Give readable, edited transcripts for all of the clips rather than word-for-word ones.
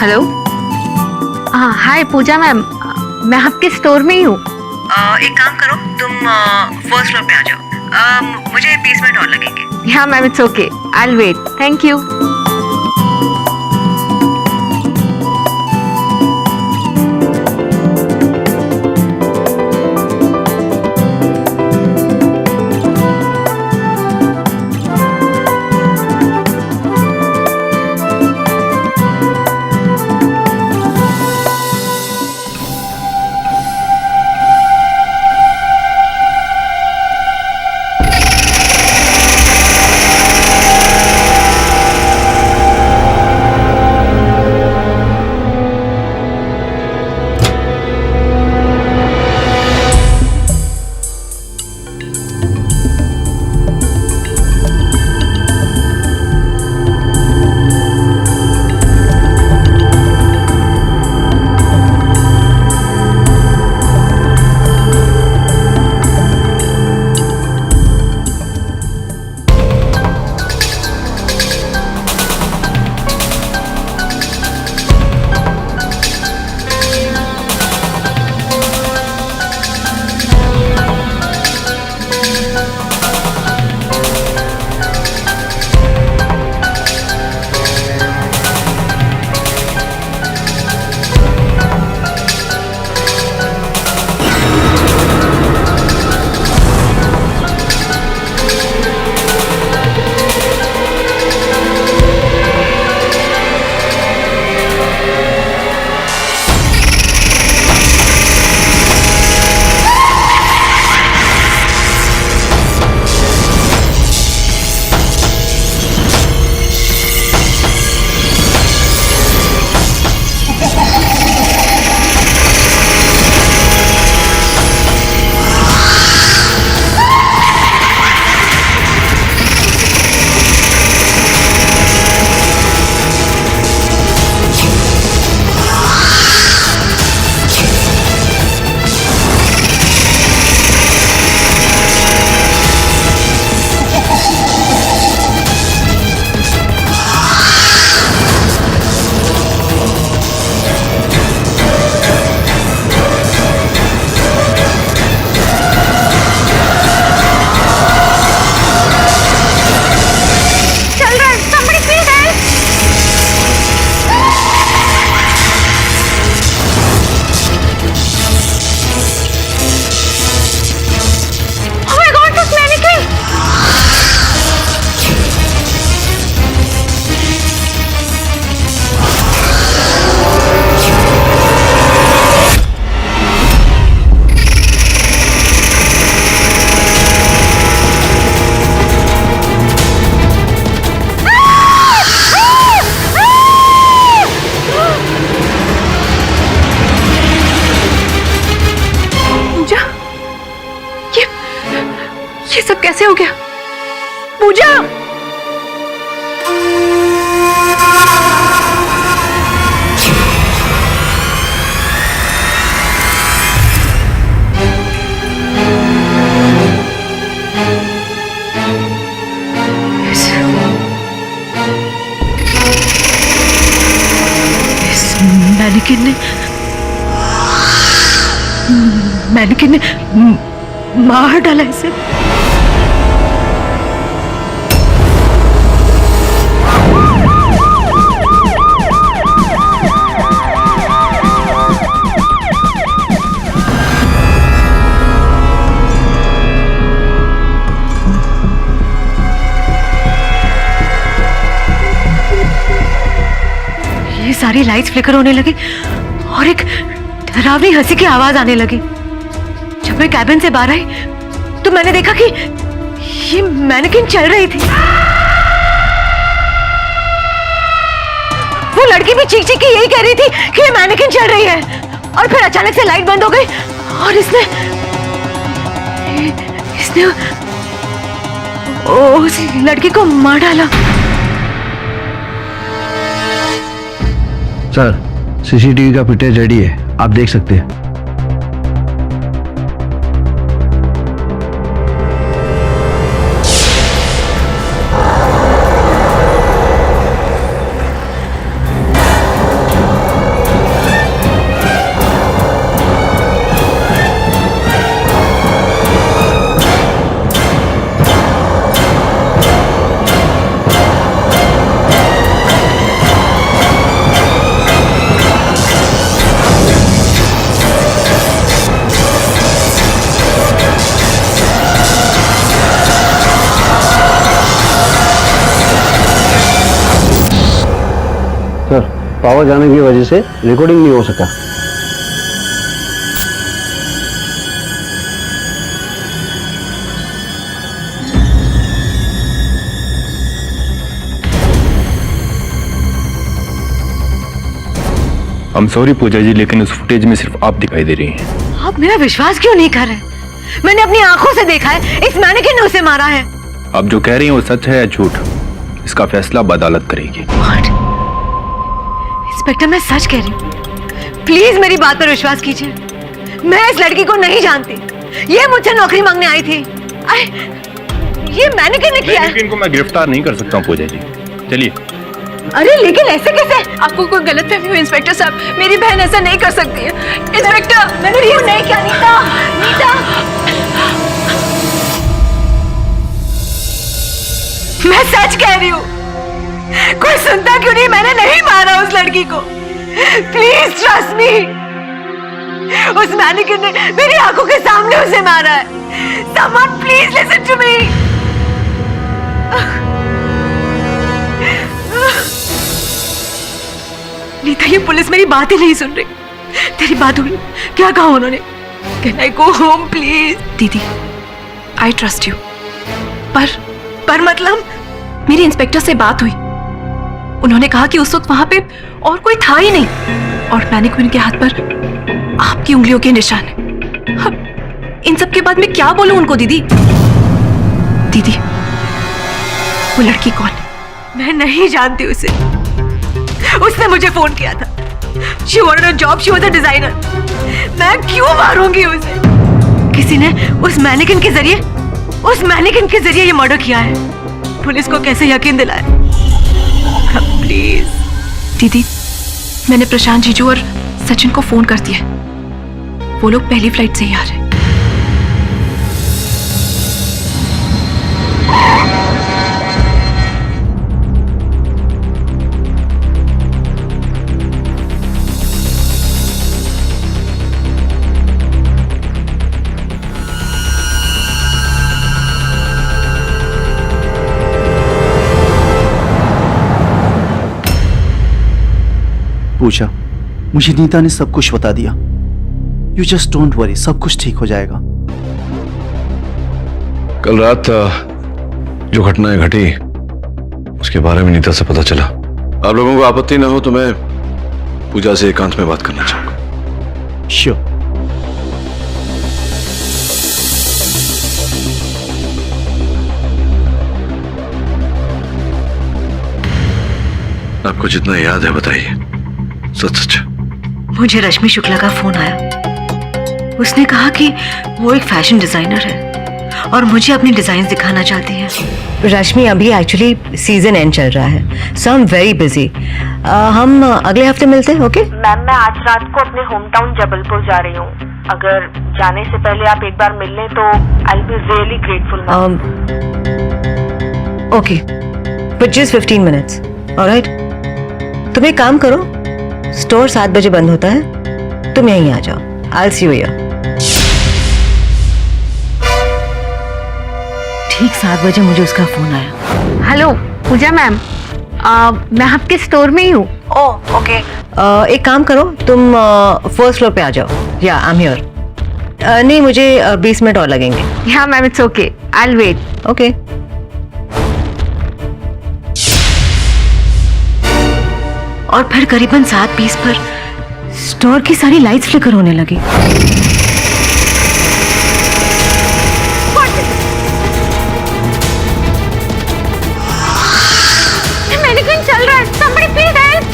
Hello. हाँ हाय Pooja ma'am, मैं आपके स्टोर में ही हूँ। एक काम करो, तुम फर्स्ट फ्लोर पे आ जाओ। मुझे 20 मिनट और लगेंगे। हाँ ma'am, it's okay, I will wait, thank you. ये सब कैसे हो गया? पूजा! मैनिकिन ने मार डाला इसे। ये सारी लाइट्स फ्लिकर होने लगी और एक डरावनी हंसी की आवाज आने लगी। जब मैं कैबिन से बाहर आई तो मैंने देखा कि ये मैनेकिन चल रही थी। वो लड़की भी चीख चीख के यही कह रही थी कि ये मैनेकिन चल रही है। और फिर अचानक से लाइट बंद हो गई और इसने उस लड़की को मार डाला। सर, सीसीटीवी का फुटेज रेडी है, आप देख सकते हैं। पावर जाने की वजह से रिकॉर्डिंग नहीं हो सका। I'm sorry पूजा जी, लेकिन उस फुटेज में सिर्फ आप दिखाई दे रही हैं। आप मेरा विश्वास क्यों नहीं कर रहे? मैंने अपनी आंखों से देखा है, इस मैनेकिन ने उसे मारा है। आप जो कह रही हैं वो सच है या झूठ, इसका फैसला अब अदालत करेगी। इंस्पेक्टर, मैं सच कह रही हूँ, प्लीज मेरी बात पर विश्वास कीजिए। मैं इस लड़की को नहीं जानती, ये मुझसे नौकरी मांगने आई थी। ये मैनेकिन ने किया है। मैनेकिन को मैं गिरफ्तार नहीं कर सकता हूँ पूजा जी, चलिए। अरे लेकिन ऐसे कैसे? आपको कोई गलतफहमी हुई इंस्पेक्टर साहब, मेरी बहन ऐसा नहीं कर सकती है। इंस्पेक्टर, मैंने क्यों नहीं किया? नीता, नीता, मैं सच कह रही हूँ, कोई सुनता क्यों नहीं? मैंने नहीं मारा उस लड़की को। Please trust me. उस मैनेकिन ने मेरी आंखों के सामने उसे मारा है। Someone please listen to me। Nita, ये पुलिस मेरी बात ही नहीं सुन रही। तेरी बात हुई? क्या कहा उन्होंने? Can I go home please? दीदी, आई ट्रस्ट यू, पर मतलब? मेरी इंस्पेक्टर से बात हुई। उन्होंने कहा कि उस वक्त वहां पे और कोई था ही नहीं, और मैनेक्विन के हाथ पर आपकी उंगलियों के निशान है। इन सब के बाद मैं क्या बोलूं उनको? दीदी, दीदी, वो लड़की कौन है? मैं नहीं जानती उसे। उसने मुझे फोन किया था। She wanted a job, she was a designer। मैं क्यों मारूंगी उसे? किसी ने उस मैनेकिन के जरिए ये मर्डर किया है। पुलिस को कैसे यकीन दिलाए? प्लीज दीदी, मैंने प्रशांत जीजू और सचिन को फोन कर दिया। वो लोग पहली फ्लाइट से ही आ रहे हैं। पूजा, मुझे नीता ने सब कुछ बता दिया। यू जस्ट डोंट वरी, सब कुछ ठीक हो जाएगा। कल रात जो घटनाएं घटी उसके बारे में नीता से पता चला। आप लोगों को आपत्ति ना हो तो मैं पूजा से एकांत में बात करना चाहूंगा। श्योर। आपको जितना याद है बताइए, सच सच। मुझे रश्मि शुक्ला का फोन आया। उसने कहा कि वो एक फैशन डिजाइनर है और मुझे अपनी डिजाइन दिखाना चाहती है। रश्मि, अभी एक्चुअली सीजन एंड चल रहा है, सो आई एम वेरी बिजी। हम अगले हफ्ते मिलते हैं, ओके? मैम, मैं आज रात को अपने होम टाउन जबलपुर जा रही हूँ। अगर जाने से पहले आप एक बार मिल लें तो I will be really grateful. Okay, but just 15 minutes, alright? तुम एक काम करो, स्टोर 7 बजे बंद होता है, तुम यहीं आ जाओ। I'll see you here। ठीक 7 बजे मुझे उसका फोन आया। हेलो पूजा मैम, मैं आपके स्टोर में ही हूँ। Oh okay. एक काम करो, तुम फर्स्ट फ्लोर पे आ जाओ। या आई एम हियर। नहीं, मुझे 20 मिनट और लगेंगे। या ma'am, it's okay, I will wait. Okay. और फिर करीबन 7:20 पर स्टोर की सारी लाइट्स फ्लिकर होने लगी। मैनेक्विन चल रहा है, somebody please help।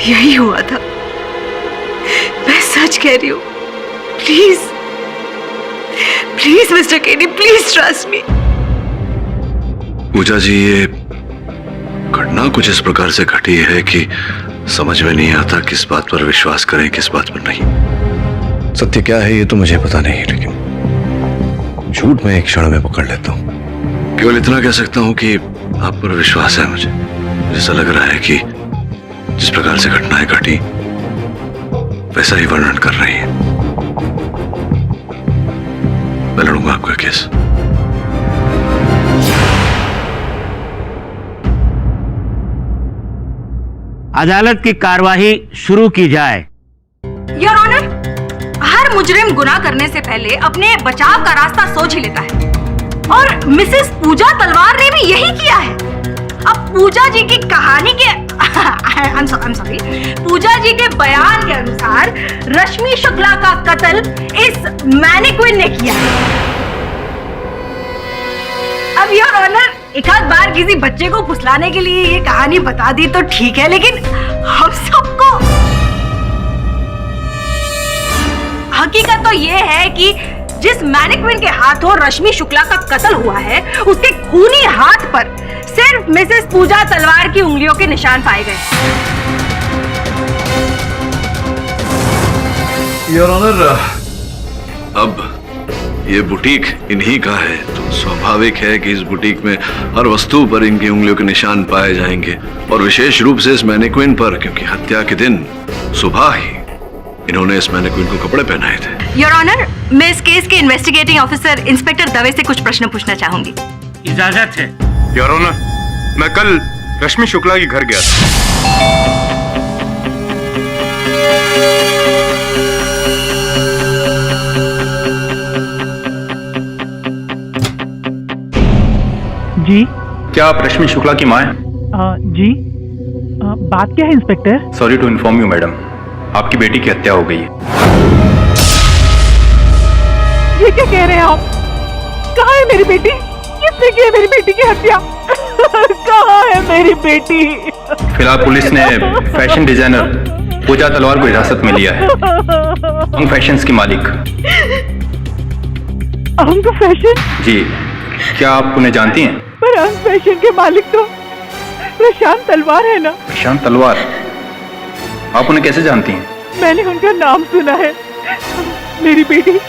यही हुआ था। मैं सच कह रही हूँ। प्लीज प्लीज मिस्टर केनी, प्लीज ट्रस्ट मी। पूजा जी, ये घटना कुछ इस प्रकार से घटी है कि समझ में नहीं आता किस बात पर विश्वास करें, किस बात पर नहीं। सत्य क्या है ये तो मुझे पता नहीं, लेकिन झूठ मैं एक क्षण में पकड़ लेता हूं। केवल इतना कह सकता हूं कि आप पर विश्वास है मुझे। ऐसा लग रहा है कि जिस प्रकार से घटनाएं घटी वैसा ही वर्णन कर रही है। मैं लड़ूंगा आपका केस। अदालत की कार्यवाही शुरू की जाए। योर ऑनर, हर मुजरिम गुनाह करने से पहले अपने बचाव का रास्ता सोच ही लेता है, और मिसेस पूजा तलवार ने भी यही किया है। अब पूजा जी की कहानी के I'm sorry, पूजा जी के बयान के अनुसार रश्मि शुक्ला का कत्ल इस मैनिक्विन ने किया है। अब योर ऑनर, एक आध बार किसी बच्चे को फुसलाने के लिए ये कहानी बता दी तो ठीक है, लेकिन हम सबको हकीकत तो ये है कि जिस मैनिक्विन के हाथों रश्मि शुक्ला का कत्ल हुआ है, उसके खूनी हाथ पर सिर्फ मिसेस पूजा तलवार की उंगलियों के निशान पाए गए। योर ऑनर, अब ये बुटीक इन्हीं का है तो स्वाभाविक है कि इस बुटीक में हर वस्तु पर इनकी उंगलियों के निशान पाए जाएंगे, और विशेष रूप से इस मैनिक्विन पर, क्योंकि हत्या के दिन सुबह ही इन्होंने इस मैनिक्विन को कपड़े पहनाए थे। योर ऑनर, मैं इस केस के इन्वेस्टिगेटिंग ऑफिसर इंस्पेक्टर दवे से कुछ प्रश्न पूछना चाहूंगी। इजाजत है। योर ऑनर, मैं कल रश्मि शुक्ला के घर गया था। जी। क्या आप रश्मि शुक्ला की मां हैं? जी। बात क्या है inspector? Sorry to inform you madam, आपकी बेटी की हत्या हो गई है। ये क्या कह रहे हैं आप? कहाँ है मेरी बेटी? किसने की है मेरी बेटी की हत्या? कहाँ है मेरी बेटी? फिलहाल पुलिस ने फैशन डिजाइनर पूजा तलवार को हिरासत में लिया है। अंग फैशंस की मालिक। अंग फैशन? जी। क्या आप उन्हें जानती हैं? पर अंग फैशन के मालिक तो प्रशांत तलवार है ना? प्रशांत तलवार? आप उन्हें कैसे जानती हैं? मैंने उनका नाम सुना है। मेरी बेटी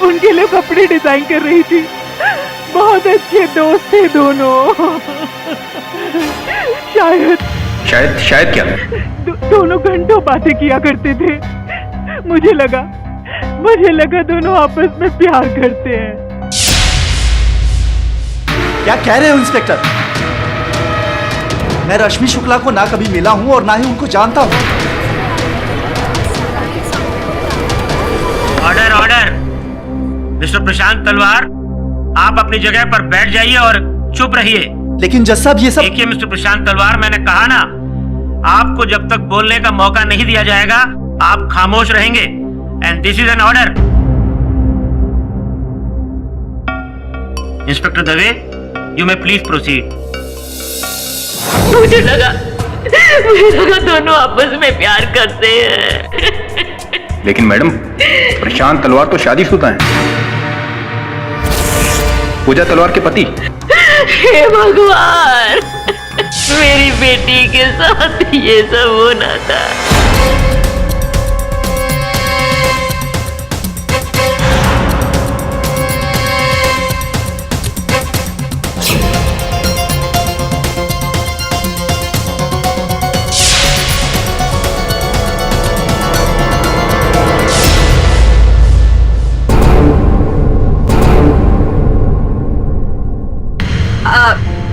उनके लिए कपड़े डिजाइन कर रही थी। बहुत अच्छे दोस्त थे दोनों। शायद क्या? दोनों घंटों बातें किया करते थे। मुझे लगा दोनों आपस में प्यार करते हैं। क्या कह रहे हो इंस्पेक्टर? मैं रश्मि शुक्ला को ना कभी मिला हूं और ना ही उनको जानता हूं। ऑर्डर मिस्टर प्रशांत तलवार, आप अपनी जगह पर बैठ जाइए और चुप रहिए। लेकिन जज साहब, ये सब देखिए मिस्टर प्रशांत तलवार, मैंने कहा ना, आपको जब तक बोलने का मौका नहीं दिया जाएगा आप खामोश रहेंगे, and this is an order. Inspector Dave, you may please proceed. मुझे लगा दोनों आपस में प्यार करते हैं। लेकिन मैडम, प्रशांत तलवार तो शादीशुदा हैं। पूजा तलवार के पति। हे भगवान, मेरी बेटी के साथ ये सब होना था।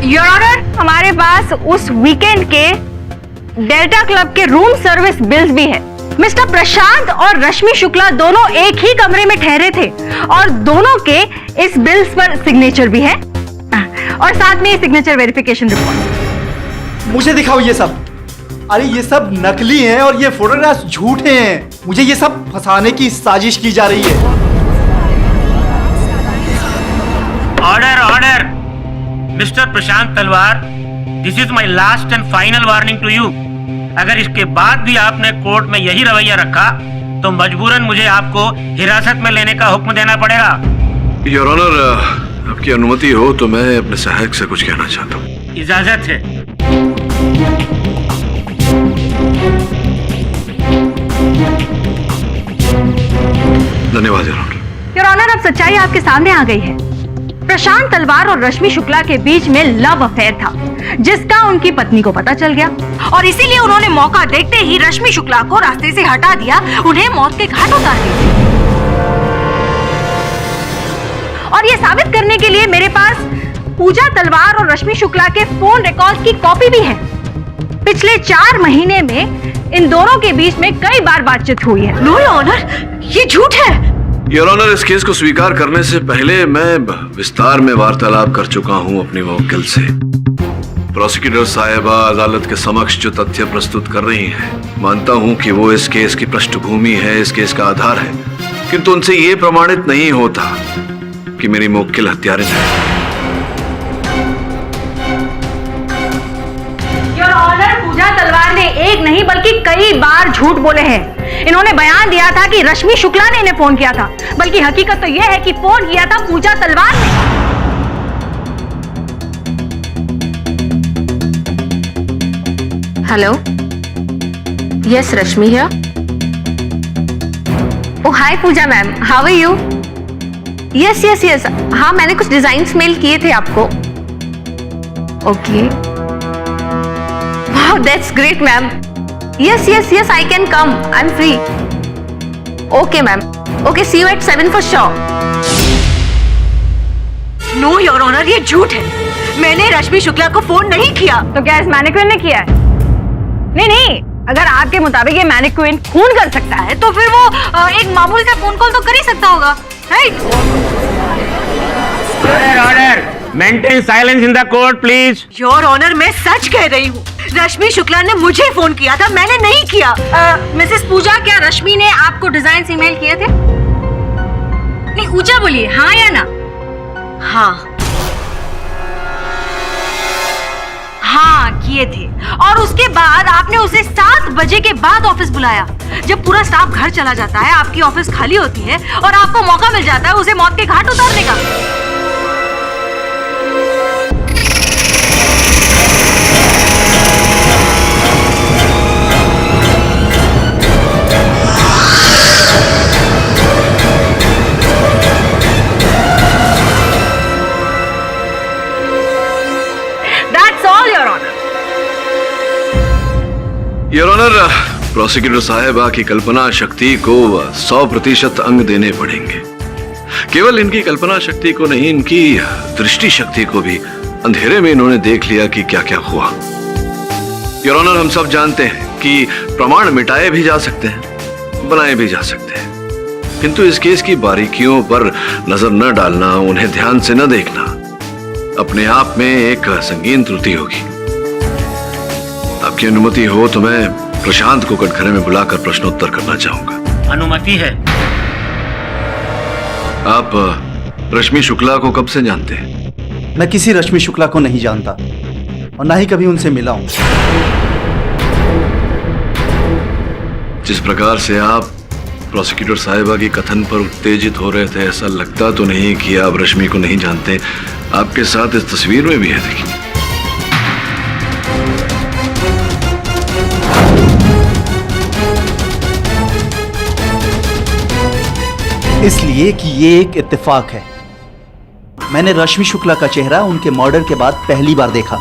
योर ऑनर, हमारे पास उस वीकेंड के डेल्टा क्लब के रूम सर्विस बिल्स भी है। मिस्टर प्रशांत और रश्मि शुक्ला दोनों एक ही कमरे में ठहरे थे और दोनों के इस बिल्स पर सिग्नेचर भी है, और साथ में सिग्नेचर वेरिफिकेशन रिपोर्ट। मुझे दिखाओ ये सब। अरे ये सब नकली हैं और ये फोटोग्राफ्स झूठे हैं। मुझे ये सब फंसाने की साजिश की जा रही है। Order mister Prashant Talwar, this is my last and final warning to you. अगर इसके बाद भी आपने कोर्ट में यही रवैया रखा तो मजबूरन मुझे आपको हिरासत में लेने का हुक्म देना पड़ेगा। योर ऑनर, आपकी अनुमति हो तो मैं अपने सहायक से कुछ कहना चाहता हूँ। इजाजत है। धन्यवाद योर ऑनर। योर ऑनर, अब सच्चाई आपके सामने आ गई है। प्रशांत तलवार और रश्मि शुक्ला के बीच में लव अफेयर था, जिसका उनकी पत्नी को पता चल गया और इसीलिए उन्होंने मौका देखते ही रश्मि शुक्ला को रास्ते से हटा दिया, उन्हें मौत के घाट उतार दिया। और ये साबित करने के लिए मेरे पास पूजा तलवार और रश्मि शुक्ला के फोन रिकॉर्ड की कॉपी भी है। पिछले 4 महीने में इन दोनों के बीच में कई बार बातचीत हुई है। नो योर ऑनर, ये झूठ है। योर ऑनर, इस केस को स्वीकार करने से पहले मैं विस्तार में वार्तालाप कर चुका हूं अपने वकील से। प्रोसिक्यूटर साहिबा अदालत के समक्ष जो तथ्य प्रस्तुत कर रही हैं, मानता हूं कि वो इस केस की पृष्ठभूमि है, इस केस का आधार है, किंतु उनसे ये प्रमाणित नहीं होता कि मेरी मुवक्किल हत्यारिन है। योर ऑनर, पूजा तलवार ने एक नहीं बल्कि कई बार झूठ बोले हैं। इन्होंने बयान दिया था कि रश्मि शुक्ला ने इन्हें फोन किया था, बल्कि हकीकत तो यह है कि फोन किया था पूजा तलवार ने। Hello, yes Rashmi here. Oh hi Pooja ma'am, how are you? Yes yes yes, हाँ मैंने कुछ डिजाइन्स मेल किए थे आपको। Okay, wow that's great ma'am. Yes yes yes, I can come, I am free. Okay ma'am, okay, see you at 7 for sure. No your honour, ये झूठ है। मैंने रश्मि शुक्ला को फोन नहीं किया। तो क्या इस मैनिक्विन ने किया है? नहीं, अगर आपके मुताबिक ये मैनिक्विन खून कर सकता है तो फिर वो एक मामूली सा फोन कॉल तो कर ही सकता होगा, right? Order, maintain silence in the court please. Your honour, मैं सच कह रही हूँ। रश्मि शुक्ला ने मुझे फोन किया था, मैंने नहीं किया। मिसेस पूजा, क्या रश्मि ने आपको डिजाइन ईमेल किए थे? नहीं, ऊंचा बोलिए, हाँ या ना? हाँ हाँ किए थे। और उसके बाद आपने उसे 7 बजे के बाद ऑफिस बुलाया, जब पूरा स्टाफ घर चला जाता है, आपकी ऑफिस खाली होती है और आपको मौका मिल जाता है उसे मौत के घाट उतारने का। योर ऑनर, प्रोसिक्यूटर साहिबा की कल्पना शक्ति को 100% अंग देने पड़ेंगे। केवल इनकी कल्पना शक्ति को नहीं, इनकी दृष्टि शक्ति को भी। अंधेरे में इन्होंने देख लिया कि क्या क्या हुआ। योर ऑनर, हम सब जानते हैं कि प्रमाण मिटाए भी जा सकते हैं, बनाए भी जा सकते हैं, किंतु इस केस की बारीकियों पर नजर न डालना, उन्हें ध्यान से न देखना, अपने आप में एक संगीन त्रुटि होगी। आपकी अनुमति हो तो मैं प्रशांत को कटघरे में बुलाकर प्रश्नोत्तर करना चाहूंगा। अनुमति है। आप रश्मि शुक्ला को कब से जानते हैं? मैं किसी रश्मि शुक्ला को नहीं जानता और ना ही कभी उनसे मिला हूं। जिस प्रकार से आप प्रोसिक्यूटर साहिबा की कथन पर उत्तेजित हो रहे थे, ऐसा लगता तो नहीं कि आप रश्मि को नहीं जानते। आपके साथ इस तस्वीर में भी है, देखिए। इसलिए कि ये एक इत्तेफाक है। मैंने रश्मि शुक्ला का चेहरा उनके मर्डर के बाद पहली बार देखा।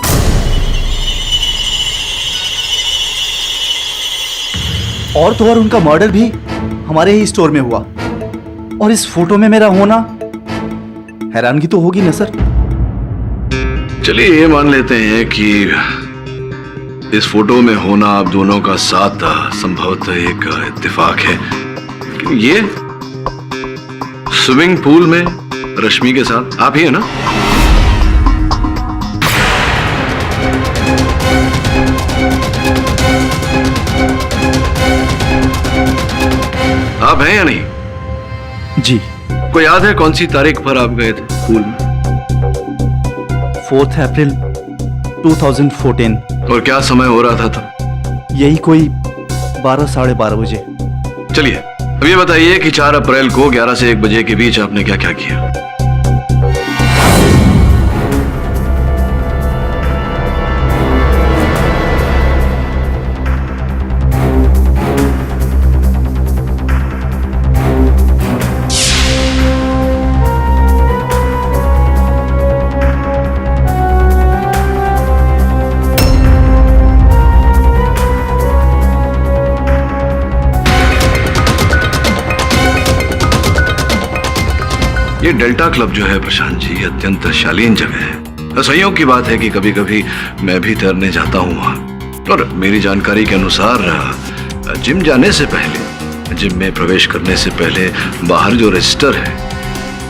और तो और उनका मर्डर भी हमारे ही स्टोर में हुआ। और इस फोटो में मेरा होना हैरानगी तो होगी ना सर? चलिए ये मान लेते हैं कि इस फोटो में होना आप दोनों का साथ संभवतः एक इत्तेफाक है। लेकिन ये स्विमिंग पूल में रश्मि के साथ आप ही है ना? आप हैं या नहीं? जी। को याद है कौन सी तारीख पर आप गए थे पूल में? 4 अप्रैल 2014। और क्या समय हो रहा था तब? यही कोई 12 साढ़े 12 बजे। चलिए अब ये बताइए कि 4 अप्रैल को 11 से 1 बजे के बीच आपने क्या क्या किया? ये डेल्टा क्लब जो है प्रशांत जी, अत्यंत शालीन जगह है। संयोग की बात है कि कभी कभी मैं भी तैरने जाता हूँ वहाँ। और मेरी जानकारी के अनुसार जिम जाने से पहले, जिम में प्रवेश करने से पहले बाहर जो रजिस्टर है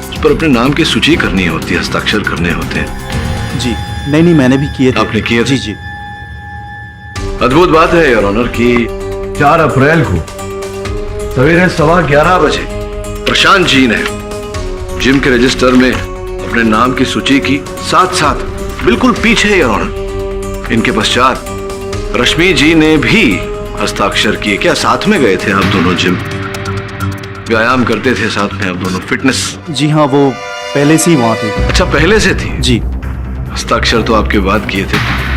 उस पर अपने नाम की सूची करनी होती है, हस्ताक्षर करने होते हैं। जी नहीं, मैंने भी किए थे। आपने किए थे? जी जी। अद्भुत बात है योर ऑनर की 4 अप्रैल को सवेरे 11:15 बजे प्रशांत जी ने जिम के रजिस्टर में अपने नाम की सूची की, साथ साथ बिल्कुल पीछे योर ऑनर इनके पश्चात रश्मि जी ने भी हस्ताक्षर किए। क्या साथ में गए थे आप दोनों जिम? व्यायाम करते थे साथ में आप दोनों, फिटनेस? जी हाँ, वो पहले से ही वहाँ थे। अच्छा, पहले से थी? जी। हस्ताक्षर तो आपके बाद किए थे।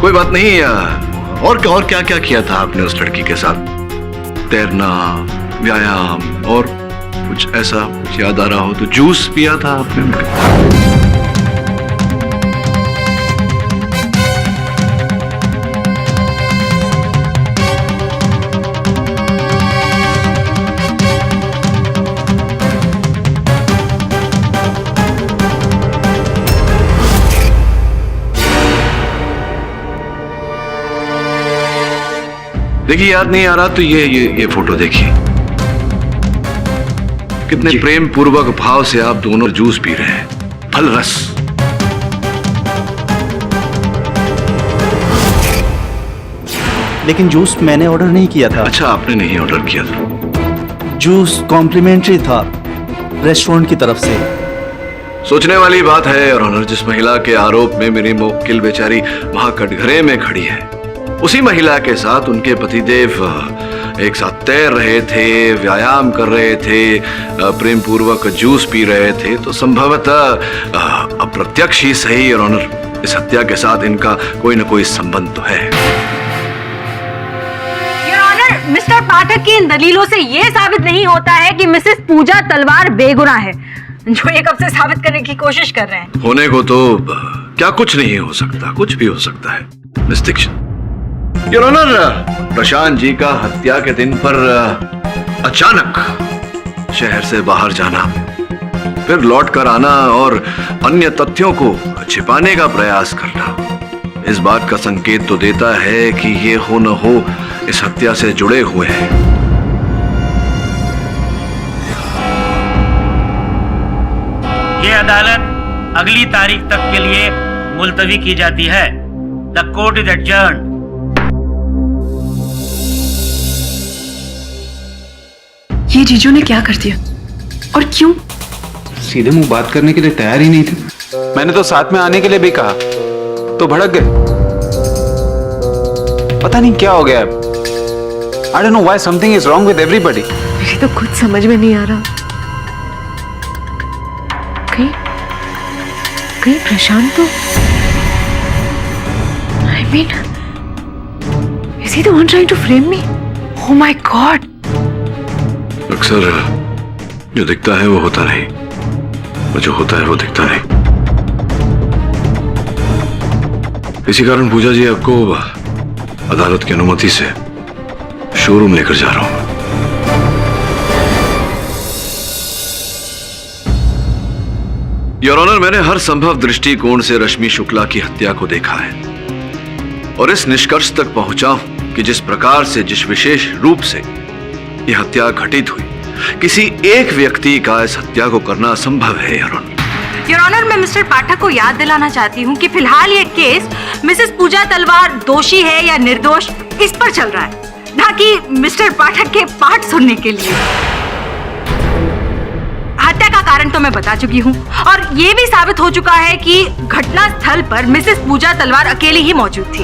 कोई बात नहीं। और क्या क्या किया था आपने उस लड़की के साथ? तैरना, व्यायाम और कुछ ऐसा कुछ याद आ रहा हो तो? जूस पिया था आपने उनका? देखिए, याद नहीं आ रहा तो ये फोटो देखिए। कितने प्रेम पूर्वक भाव से आप दोनों जूस पी रहे हैं, फल रस। लेकिन जूस मैंने ऑर्डर नहीं किया था। अच्छा, आपने नहीं ऑर्डर किया था? जूस कॉम्प्लीमेंट्री था रेस्टोरेंट की तरफ से। सोचने वाली बात है योर ऑनर, जिस महिला के आरोप में मेरी मुवक्किल बेचारी वहां कटघरे में खड़ी है, उसी महिला के साथ उनके पतिदेव एक साथ तैर रहे थे, व्यायाम कर रहे थे, प्रेम पूर्वक जूस पी रहे थे, तो संभवतः अप्रत्यक्ष ही सही योर ऑनर, इस हत्या के साथ इनका कोई न कोई संबंध तो है। योर ऑनर, मिस्टर पाठक की इन दलीलों से यह साबित नहीं होता है कि मिसेस पूजा तलवार बेगुनाह है, जो ये कब से साबित करने की कोशिश कर रहे हैं। होने को तो क्या कुछ नहीं हो सकता, कुछ भी हो सकता है miss Dixit. Your honour, Prashant ji का हत्या के दिन पर अचानक शहर से बाहर जाना, फिर लौट कर आना और अन्य तथ्यों को छिपाने का प्रयास करना, इस बात का संकेत तो देता है कि ये हो न हो इस हत्या से जुड़े हुए हैं। ये अदालत अगली तारीख तक के लिए मुलतवी की जाती है। The court is adjourned. ये जीजू ने क्या कर दिया और क्यों? सीधे मुंह बात करने के लिए तैयार ही नहीं थे। मैंने तो साथ में आने के लिए भी कहा तो भड़क गए। पता नहीं क्या हो गया। I don't know why something is wrong with everybody. मुझे तो खुद समझ में नहीं आ रहा। कहीं प्रशांत तो I mean, is he the one trying to frame me? Oh my God! अक्सर जो दिखता है वो होता नहीं, और जो होता है वो दिखता नहीं। इसी कारण पूजा जी आपको अदालत की अनुमति से शोरूम लेकर जा रहा हूं। योर ऑनर, मैंने हर संभव दृष्टिकोण से रश्मि शुक्ला की हत्या को देखा है और इस निष्कर्ष तक पहुंचा हूं कि जिस प्रकार से, जिस विशेष रूप से यह हत्या घटित हुई, किसी एक व्यक्ति का इस हत्या को करना असंभव है योर ऑनर। योर ऑनर, मैं मिस्टर पाठक को याद दिलाना चाहती हूँ कि फिलहाल ये केस मिसेस पूजा तलवार दोषी है या निर्दोष इस पर चल रहा है, ना कि मिस्टर पाठक के पाठ सुनने के लिए। हत्या का कारण तो मैं बता चुकी हूँ और ये भी साबित हो चुका है कि घटना स्थल पर मिसेस पूजा तलवार अकेली ही मौजूद थी।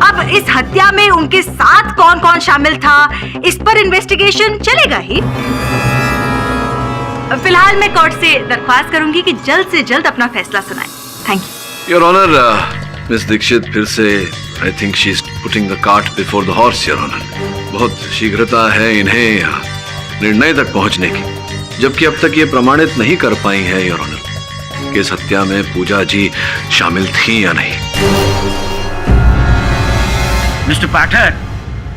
अब इस हत्या में उनके साथ कौन कौन शामिल था, इस पर इन्वेस्टिगेशन चलेगा ही। फिलहाल मैं कोर्ट से दरख्वास्त करूंगी कि जल्द से जल्द अपना फैसला सुनाएं। Thank you. Your honour, miss Dikshit फिर से I think she is putting the cart before the horse your honour. बहुत शीघ्रता है इन्हें निर्णय तक पहुंचने की, जबकि अब तक ये प्रमाणित नहीं कर पाई है योर ऑनर कि इस हत्या में पूजा जी शामिल थी या नहीं। Mister Pathak,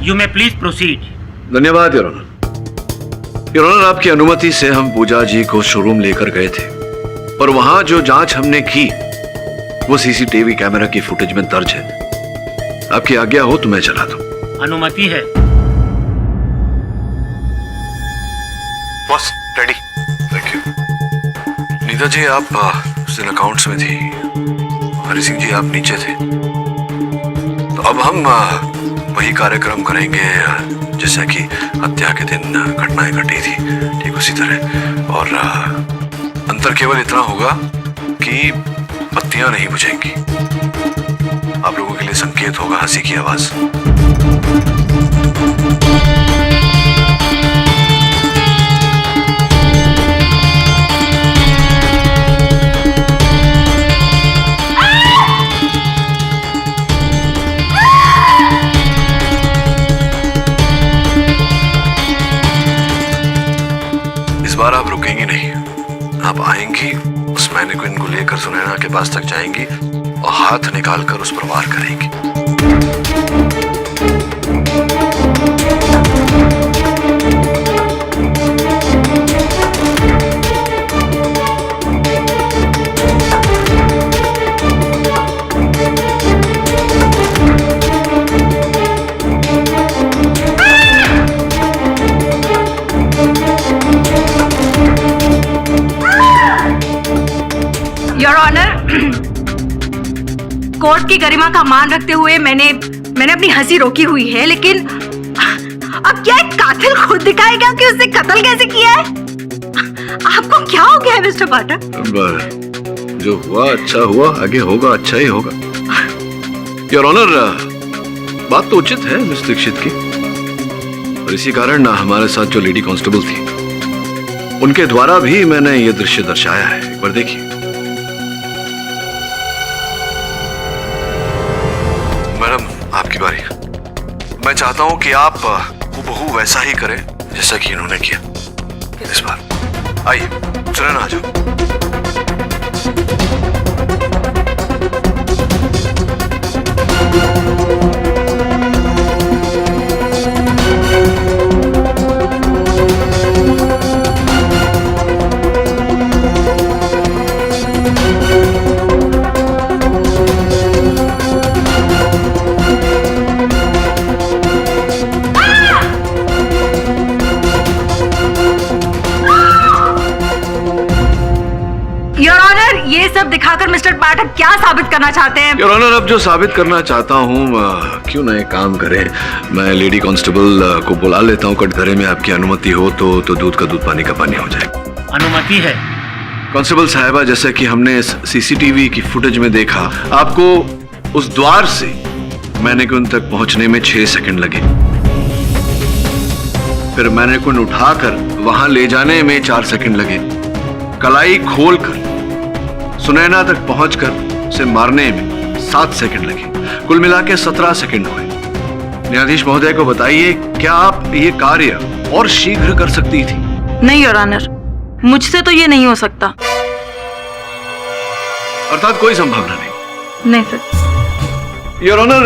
you may please proceed. धन्यवाद योर ऑनर। योर ऑनर, आपकी अनुमति से हम पूजा जी को शोरूम लेकर गए थे और वहां जो जांच हमने की वो सीसीटीवी कैमरा की फुटेज में दर्ज है। आपकी आज्ञा हो तो मैं चला दूं। अनुमति है। Boss ready. Thank you. Nita ji आप उस दिन अकाउंट्स में थी, हरि सिंह जी आप नीचे थे, तो अब हम वही कार्यक्रम करेंगे जैसा कि हत्या के दिन घटनाएं घटी थी, ठीक उसी तरह। और अंतर केवल इतना होगा कि बत्तियां नहीं बुझेंगी। आप लोगों के लिए संकेत होगा हंसी की आवाज। इस बार आप रुकेंगी नहीं, आप आएंगी, उस मैनिक्विन को लेकर सुनैना के पास तक जाएंगी और हाथ निकालकर उस पर वार करेंगी। योर ऑनर, कोर्ट की गरिमा का मान रखते हुए मैंने अपनी हंसी रोकी हुई है, लेकिन अब क्या एक कातिल खुद दिखाएगा कि उसने कत्ल कैसे किया है? आपको क्या हो गया है मिस्टर पाठक? जो हुआ अच्छा हुआ, आगे होगा अच्छा ही होगा। योर ऑनर, बात तो उचित है मिस दीक्षित की, और इसी कारण हमारे साथ जो लेडी कांस्टेबल थी उनके द्वारा भी मैंने ये दृश्य दर्शाया है। एक बार देखिए। मैडम आपकी बारी। मैं चाहता हूं कि आप हूबहू वैसा ही करें जैसा कि इन्होंने किया इस बार। आइए सुनैना आ जाओ। योर ऑनर, ये सब दिखाकर मिस्टर पाठक क्या साबित करना चाहते हैं? योर ऑनर, अब जो साबित करना चाहता हूँ, क्यों ना एक काम करें, मैं लेडी कांस्टेबल को बुला लेता हूँ कटघरे में। आपकी अनुमति हो तो दूध का दूध पानी का पानी हो जाए। अनुमति है। कांस्टेबल साहिबा, जैसा कि हमने इस सीसीटीवी की फुटेज में देखा, आपको उस द्वार से मैनिक्विन तक पहुंचने में 6 सेकंड लगे, फिर मैनिक्विन उठाकर वहां ले जाने में 4 सेकंड लगे, कलाई खोलकर सुनैना तक पहुंचकर उसे मारने में 7 सेकंड लगे। कुल मिला के 17 सेकंड हुए। न्यायाधीश महोदय को बताइए, क्या आप ये कार्य और शीघ्र कर सकती थी? नहीं योर ऑनर, मुझसे तो ये नहीं हो सकता। अर्थात कोई संभावना नहीं? नहीं सर। योर ऑनर,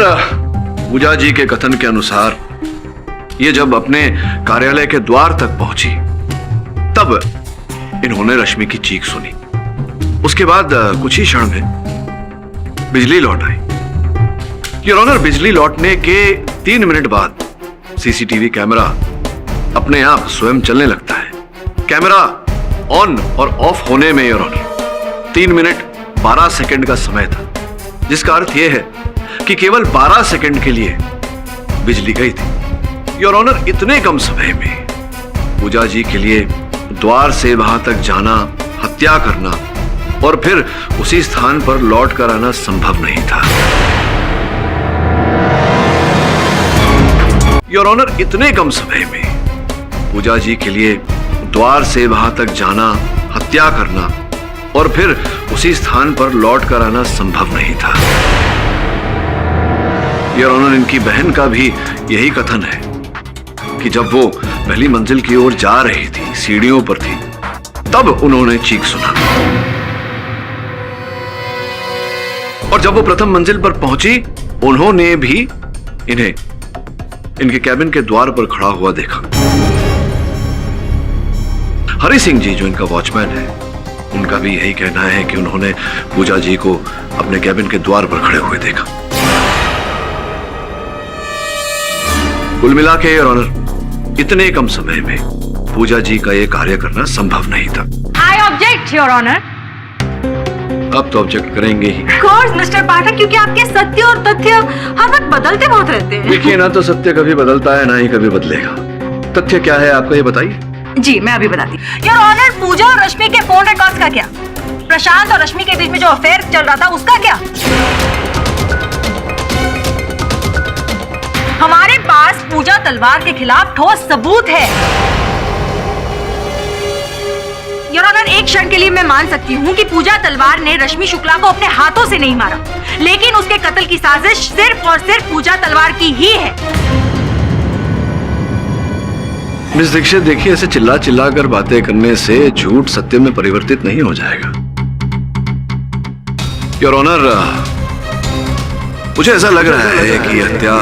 पूजा जी के कथन के अनुसार ये जब अपने कार्यालय के द्वार तक पहुंची तब इन्होंने रश्मि की चीख सुनी। उसके बाद कुछ ही क्षण में बिजली लौट आई। योर ऑनर, बिजली लौटने के 3 मिनट बाद सीसीटीवी कैमरा अपने आप स्वयं चलने लगता है। कैमरा ऑन और ऑफ होने में योर ऑनर 3 मिनट 12 सेकंड का समय था, जिसका अर्थ यह है कि केवल 12 सेकंड के लिए बिजली गई थी। योर ऑनर, इतने कम समय में पूजा जी के लिए द्वार से वहां तक जाना, हत्या करना और फिर उसी स्थान पर लौट कर आना संभव नहीं था। योर ऑनर, इतने कम समय में पूजा जी के लिए द्वार से वहां तक जाना, हत्या करना और फिर उसी स्थान पर लौट कर आना संभव नहीं था। योर ऑनर, इनकी बहन का भी यही कथन है कि जब वो पहली मंजिल की ओर जा रही थी, सीढ़ियों पर थी, तब उन्होंने चीख सुना। और जब वो प्रथम मंजिल पर पहुंची, उन्होंने भी इन्हें इनके कैबिन के द्वार पर खड़ा हुआ देखा। हरि सिंह जी, जो इनका वॉचमैन है, उनका भी यही कहना है कि उन्होंने पूजा जी को अपने कैबिन के द्वार पर खड़े हुए देखा। कुल मिला के योर ऑनर, इतने कम समय में पूजा जी का यह कार्य करना संभव नहीं था। I object your honour. अब तो ऑब्जेक्ट करेंगे ही। कोर्स मिस्टर पाठक, क्योंकि आपके सत्य और तथ्य हर वक्त बदलते बहुत रहते हैं। देखिए, ना तो सत्य कभी बदलता है, ना ही कभी बदलेगा। तथ्य क्या है आपका, ये बताइए। जी मैं अभी बताती हूँ। योर ऑनर, पूजा और रश्मि के फोन रिकॉर्ड्स का क्या? प्रशांत और रश्मि के बीच में जो अफेयर चल रहा था उसका क्या? हमारे पास पूजा तलवार के खिलाफ ठोस सबूत है। योर ऑनर, एक क्षण के लिए मैं मान सकती हूँ कि पूजा तलवार ने रश्मि शुक्ला को अपने हाथों से नहीं मारा, लेकिन उसके कत्ल की साजिश सिर्फ और सिर्फ पूजा तलवार की ही है। मिस दीक्षित, देखिए, ऐसे चिल्ला चिल्ला कर बातें करने से झूठ सत्य में परिवर्तित नहीं हो जाएगा। योर ऑनर, मुझे ऐसा लग रहा है कि हत्या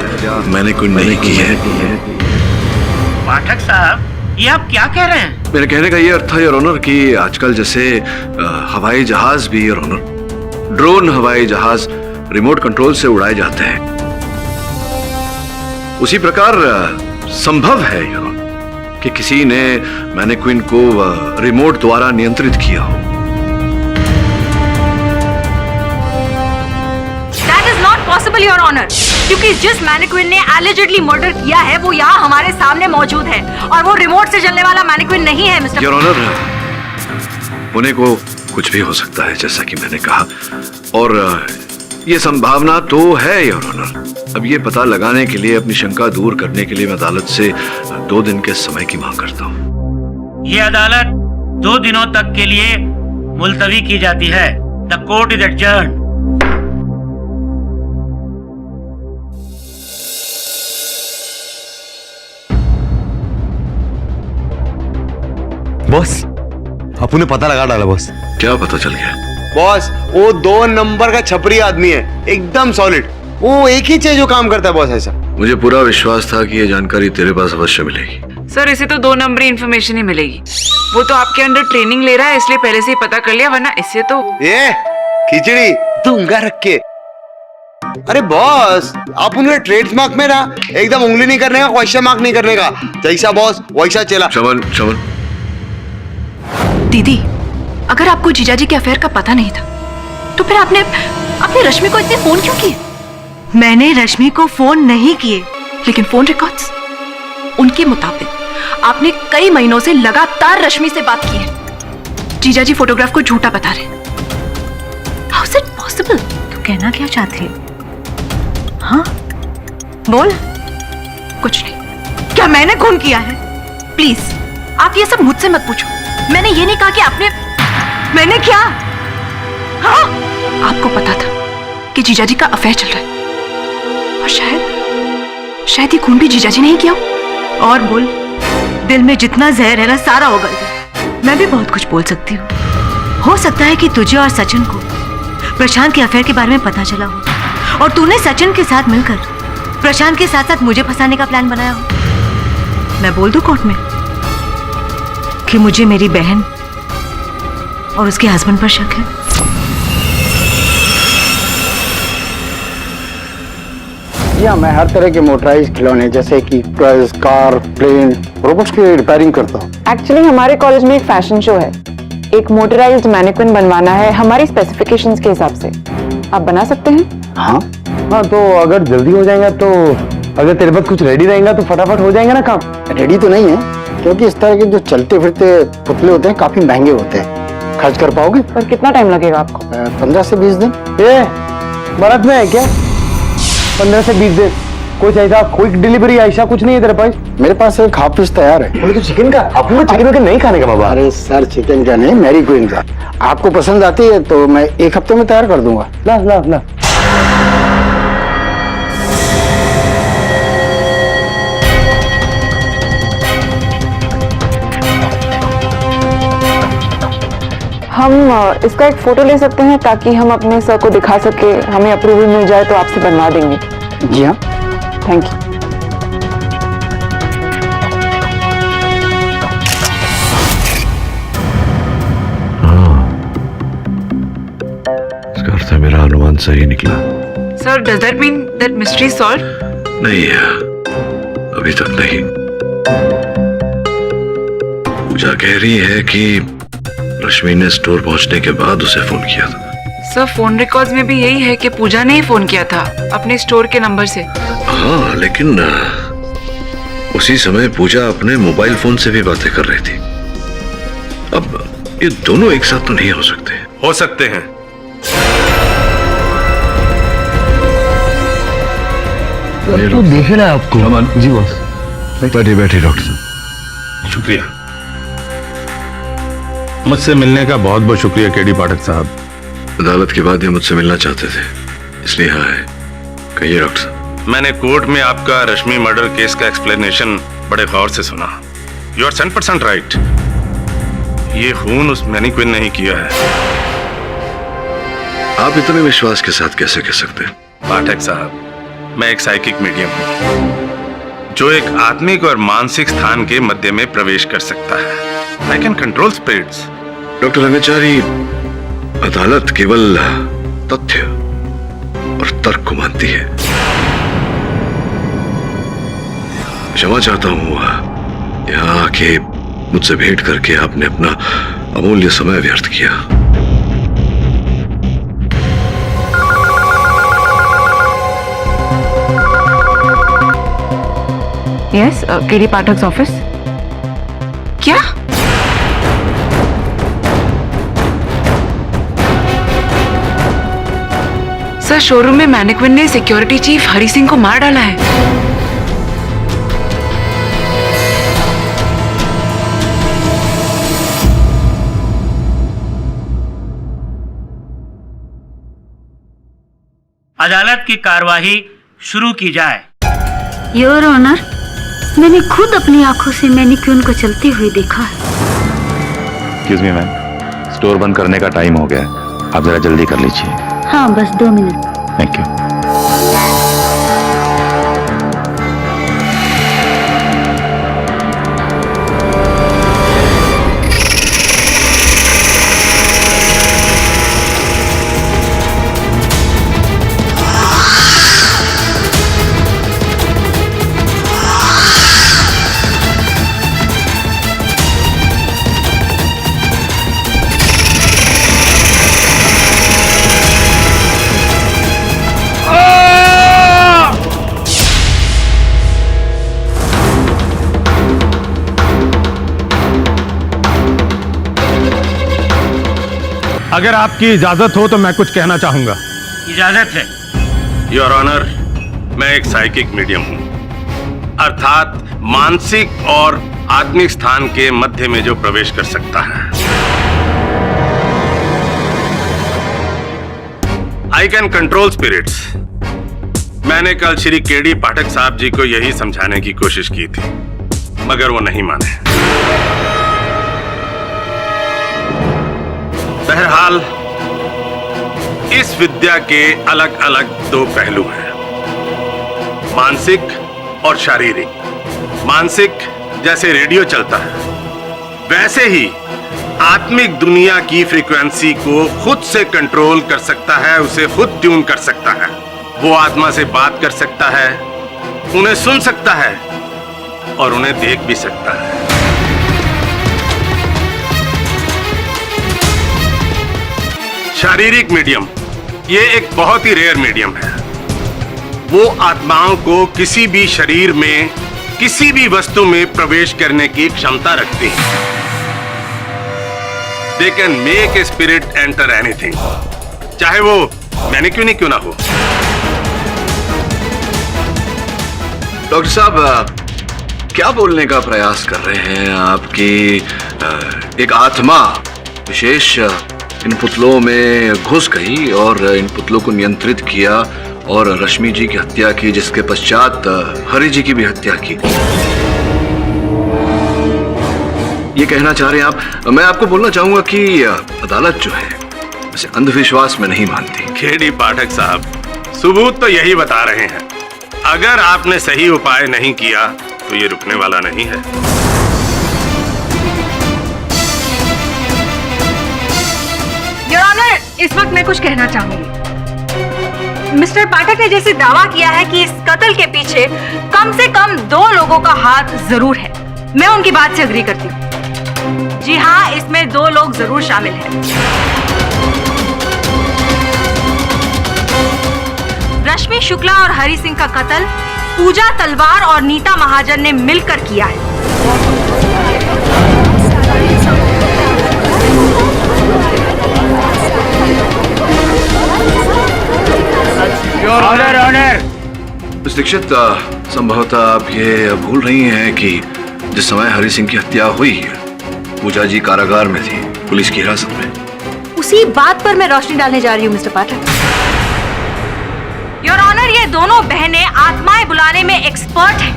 मैंने कोई नहीं की है। पाठक साहब, ये आप क्या कह रहे हैं? मेरे कहने का ये अर्थ है योर ऑनर कि आजकल जैसे हवाई जहाज भी योर ऑनर, ड्रोन हवाई जहाज रिमोट कंट्रोल से उड़ाए जाते हैं, उसी प्रकार संभव है योर ऑनर कि किसी ने मैनेक्विन को रिमोट द्वारा नियंत्रित किया हो। That is not possible, Your Honor, क्योंकि जिस मैनेक्विन ने एलिजिडली मर्डर किया है वो यहाँ हमारे सामने मौजूद है, और वो रिमोट से चलने वाला मैनेक्विन नहीं है मिस्टर। योर ऑनर, होने को कुछ भी हो सकता है, जैसा कि मैंने कहा, और ये संभावना तो है योर ऑनर। अब ये पता लगाने के लिए, अपनी शंका दूर करने के लिए मैं अदालत से 2 दिन के समय की मांग करता हूँ। ये अदालत 2 दिनों तक के लिए मुलतवी की जाती है। The court is adjourned. Boss, अपुने पता लगा डाला बॉस। क्या पता चल गया? बॉस, वो 2 नंबर का छपरी आदमी है, एकदम सॉलिड। वो एक ही चीज जो काम करता है बॉस। ऐसा मुझे पूरा विश्वास था कि ये जानकारी तेरे पास अवश्य मिलेगी। सर, इसे तो 2 नंबरी इन्फॉर्मेशन ही मिलेगी। वो तो आपके अंडर ट्रेनिंग ले रहा है, इसलिए पहले से ही पता कर लिया, वरना इससे तो ये खिचड़ी दूंगा रख के। अरे बॉस, आप उनके ट्रेडमार्क में ना एकदम उंगली नहीं करने का, क्वेश्चन मार्क नहीं करने का। जैसा बॉस वैसा चला। शमन, शमन। दीदी, अगर आपको जीजाजी के अफेयर का पता नहीं था, तो फिर आपने रश्मि को इतने फोन क्यों किए? मैंने रश्मि को फोन नहीं किए। लेकिन फोन रिकॉर्ड्स, उनके मुताबिक आपने कई महीनों से लगातार रश्मि से बात की है। जीजाजी फोटोग्राफ को झूठा बता रहे। How is it possible? तू कहना क्या चाहती है? हाँ बोल। कुछ नहीं। क्या मैंने खून किया है? प्लीज, आप ये सब मुझसे मत पूछो। मैंने ये नहीं कहा कि आपने। मैंने क्या? हाँ? आपको पता था कि जीजाजी का अफेयर चल रहा है, और शायद ये खून भी जीजाजी ने ही किया। और बोल, दिल में जितना जहर है ना, सारा उगल गया। मैं भी बहुत कुछ बोल सकती हूँ। हो सकता है कि तुझे और सचिन को प्रशांत के अफेयर के बारे में पता चला हो, और तूने सचिन के साथ मिलकर प्रशांत के साथ साथ मुझे फंसाने का प्लान बनाया हो। मैं बोल दूं कोर्ट में कि मुझे मेरी बहन और उसके हस्बैंड पर शक है। या मैं हर तरह के मोटराइज खिलौने जैसे कि कार, प्लेन, रोबोट्स की रिपेयरिंग करता हूँ। एक्चुअली हमारे कॉलेज में एक फैशन शो है, एक मोटराइज्ड मैनिक्विन बनवाना है हमारी स्पेसिफिकेशंस के हिसाब से। आप बना सकते हैं? हाँ, तो अगर जल्दी हो जाएगा तो, अगर तेरे पास कुछ रेडी रहेगा तो फटाफट हो जाएगा ना काम। रेडी तो नहीं है, क्योंकि इस तरह के जो चलते फिरते पुतले होते हैं काफी महंगे होते हैं। खर्च कर पाओगे? पर कितना टाइम लगेगा आपको? 15 से 20 दिन। भारत में है क्या 15 से 20 दिन? कुछ ऐसा क्विक डिलीवरी ऐसा कुछ नहीं है तेरे पास? मेरे पास एक हाफ पीस तैयार है। बोले तो चिकन का? आपको चिकन का नहीं खाने का बाबा? अरे सर, चिकन का नहीं, मैरी क्वीन का। आपको पसंद आती है तो मैं 1 हफ्ते में तैयार कर दूंगा। ला ला ला। हम इसका एक फोटो ले सकते हैं ताकि हम अपने सर को दिखा सके, हमें अप्रूवल मिल जाए तो आपसे बनवा देंगे। जी हाँ। Thank you. इसका अर्थ है मेरा अनुमान सही निकला। Sir, does that mean that mystery solve? नहीं, अभी तक नहीं। पूजा कह रही है कि रश्मि ने स्टोर पहुंचने के बाद उसे फोन किया था। सर, फोन रिकॉर्ड्स में भी यही है कि पूजा ने ही फोन किया था अपने स्टोर के नंबर से। हाँ, लेकिन उसी समय पूजा अपने मोबाइल फोन से भी बातें कर रही थी। अब ये दोनों एक साथ तो नहीं हो सकते। हो सकते हैं। तो देखे ना आपको। जी बॉस। बैठे बैठे डॉक्टर साहब। शुक्रिया, मुझसे मिलने का बहुत बहुत शुक्रिया केडी पाठक साहब। अदालत के बाद ये मुझसे मिलना चाहते थे, इसलिए यहाँ है। कहिए डॉक्टर साहब। मैंने कोर्ट में आपका रश्मि मर्डर केस का एक्सप्लेनेशन बड़े गौर से सुना। You are 100% right. ये खून उस मैनिक्विन ने ही किया है। आप इतने विश्वास के साथ कैसे कह सकते हैं? पाठक साहब, मैं एक साइकिक मीडियम हूँ जो एक आत्मिक और मानसिक स्थान के मध्य में प्रवेश कर सकता है। I can control spirits. Doctor Rangachari, अदालत केवल तथ्य और तर्क को मानती है। क्षमा चाहता हूं, यहाँ आके मुझसे भेंट करके आपने अपना अमूल्य समय व्यर्थ किया। यस, केडी पाठक ऑफिस। क्या? सर, शोरूम में मैनिक्विन ने सिक्योरिटी चीफ हरि सिंह को मार डाला है। अदालत की कार्यवाही शुरू की जाए। योर ऑनर, मैंने खुद अपनी आंखों से मैनिक्विन को चलते हुए देखा है। एक्सक्यूज मी मैम, स्टोर बंद करने का टाइम हो गया है, आप जरा जल्दी कर लीजिए। हाँ, बस 2 मिनट। Thank you. अगर आपकी इजाजत हो तो मैं कुछ कहना चाहूंगा। इजाजत है। योर ऑनर, मैं एक साइकिक मीडियम हूं, अर्थात मानसिक और आत्मिक स्थान के मध्य में जो प्रवेश कर सकता है। I can control spirits. मैंने कल श्री केडी पाठक साहब जी को यही समझाने की कोशिश की थी, मगर वो नहीं माने। बहरहाल, इस विद्या के अलग अलग 2 पहलू हैं, मानसिक और शारीरिक। मानसिक जैसे रेडियो चलता है, वैसे ही आत्मिक दुनिया की फ्रीक्वेंसी को खुद से कंट्रोल कर सकता है, उसे खुद ट्यून कर सकता है। वो आत्मा से बात कर सकता है, उन्हें सुन सकता है और उन्हें देख भी सकता है। शारीरिक मीडियम ये एक बहुत ही रेयर मीडियम है। वो आत्माओं को किसी भी शरीर में, किसी भी वस्तु में प्रवेश करने की क्षमता रखते हैं। They can make a spirit enter anything, चाहे वो मैनिक्विन ही क्यों ना हो। डॉक्टर साहब, क्या बोलने का प्रयास कर रहे हैं आपकी एक आत्मा विशेष इन पुतलों में घुस गई और इन पुतलों को नियंत्रित किया और रश्मि जी की हत्या की, जिसके पश्चात हरि जी की भी हत्या की। ये कहना चाह रहे हैं आप? मैं आपको बोलना चाहूंगा कि अदालत जो है वैसे अंधविश्वास में नहीं मानती। केडी पाठक साहब, सबूत तो यही बता रहे हैं। अगर आपने सही उपाय नहीं किया तो ये रुकने वाला नहीं है। योर ऑनर, इस वक्त मैं कुछ कहना चाहूंगी। मिस्टर पाठक ने जैसे दावा किया है कि इस कत्ल के पीछे कम से कम 2 लोगों का हाथ जरूर है, मैं उनकी बात से अग्री करती हूँ। जी हाँ, इसमें 2 लोग जरूर शामिल हैं। रश्मि शुक्ला और हरि सिंह का कत्ल पूजा तलवार और नीता महाजन ने मिलकर किया है। Honour honour. मिस दीक्षित, संभवतः आप ये भूल रही हैं कि जिस समय हरि सिंह की हत्या हुई पूजा जी कारागार में थी, पुलिस की हिरासत में। उसी बात पर मैं रोशनी डालने जा रही हूँ मिस्टर पाठक। योर ऑनर, ये दोनों बहनें आत्माएं बुलाने में एक्सपर्ट हैं।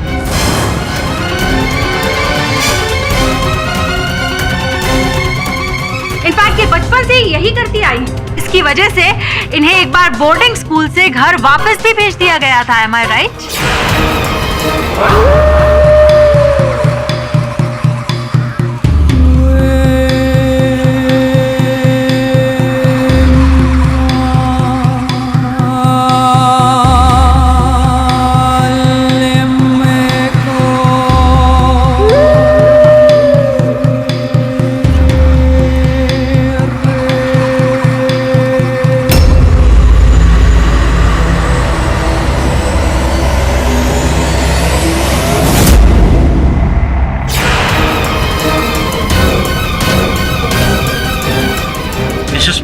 इनफैक्ट ये बचपन से यही करती आई। इसकी वजह से इन्हें एक बार बोर्डिंग स्कूल से घर वापस भी भेज दिया गया था। एम आई राइट?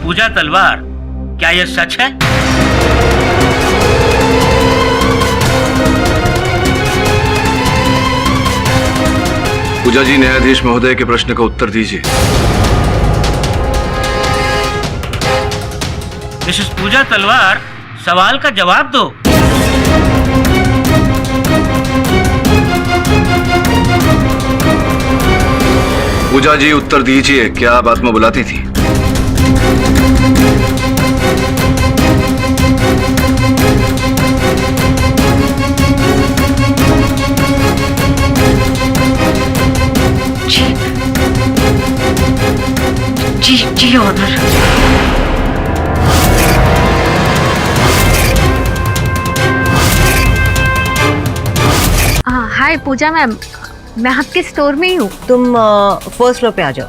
पूजा तलवार, क्या यह सच है? पूजा जी, न्यायाधीश महोदय के प्रश्न का उत्तर दीजिए। मिसेस पूजा तलवार, सवाल का जवाब दो। पूजा जी, उत्तर दीजिए, क्या आप आत्मा बुलाती थी? जी ऑनर। हाय पूजा मैम, मैं आपके स्टोर में ही हूँ। तुम फर्स्ट फ्लोर पे आ जाओ।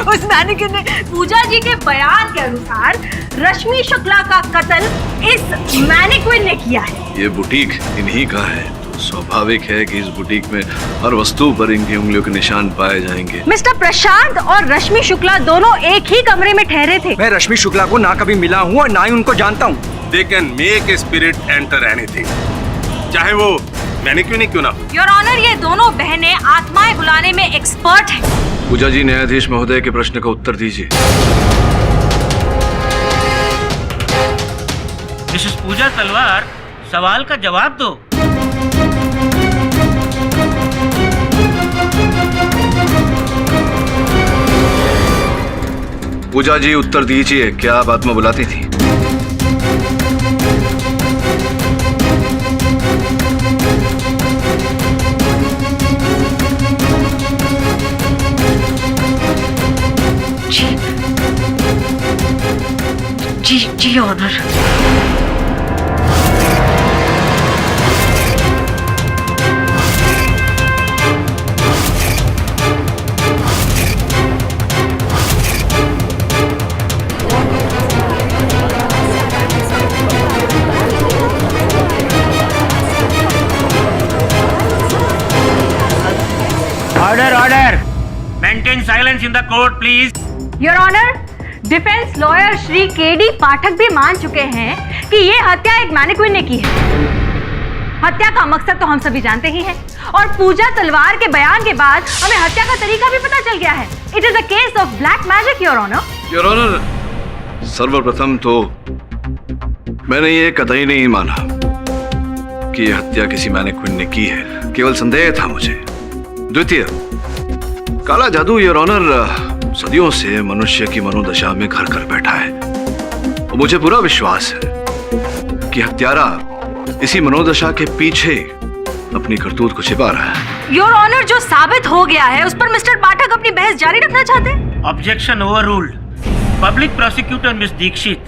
उस मैनेकिन ने पूजा जी के बयान के अनुसार रश्मि शुक्ला का कत्ल इस मैनेक्विन ने किया है। ये बुटीक इन्हीं का है, तो स्वाभाविक है कि इस बुटीक में हर वस्तु पर इनकी उंगलियों के निशान पाए जाएंगे। मिस्टर प्रशांत और रश्मि शुक्ला दोनों एक ही कमरे में ठहरे थे। मैं रश्मि शुक्ला को ना कभी मिला हूँ और ना ही उनको जानता हूँ। They can make a spirit enter anything, चाहे वो मैनिक्विन ही क्यों ना हो। योर ऑनर, ये दोनों बहनें आत्माएं बुलाने में एक्सपर्ट हैं। पूजा जी, न्यायाधीश महोदय के प्रश्न का उत्तर दीजिए। मिसेस पूजा तलवार, सवाल का जवाब दो। पूजा जी, उत्तर दीजिए, क्या आप आत्मा बुलाती थी? जी honour. Order. Maintain silence in the court please. Your honour, defence lawyer Shri KD Pathak भी मान चुके हैं कि ये हत्या एक मैनिक्विन ने की है। हत्या का मकसद तो हम सभी जानते ही हैं, और पूजा तलवार के बयान के बाद हमें हत्या का तरीका भी पता चल गया है। It is a case of black magic your honour. Your honour, सर्वप्रथम तो मैंने ये कतई नहीं माना कि यह हत्या किसी मैनिक्विन ने की है, केवल संदेह था मुझे। द्वितीय, काला जादू योर ऑनर सदियों से मनुष्य की मनोदशा में घर कर बैठा है। और मुझे पूरा विश्वास है कि हत्यारा इसी मनोदशा के पीछे अपनी करतूत को छिपा रहा है। योर ऑनर, जो साबित हो गया है उस पर मिस्टर पाठक अपनी बहस जारी रखना चाहते हैं। Objection overruled. Public prosecutor miss Dikshit,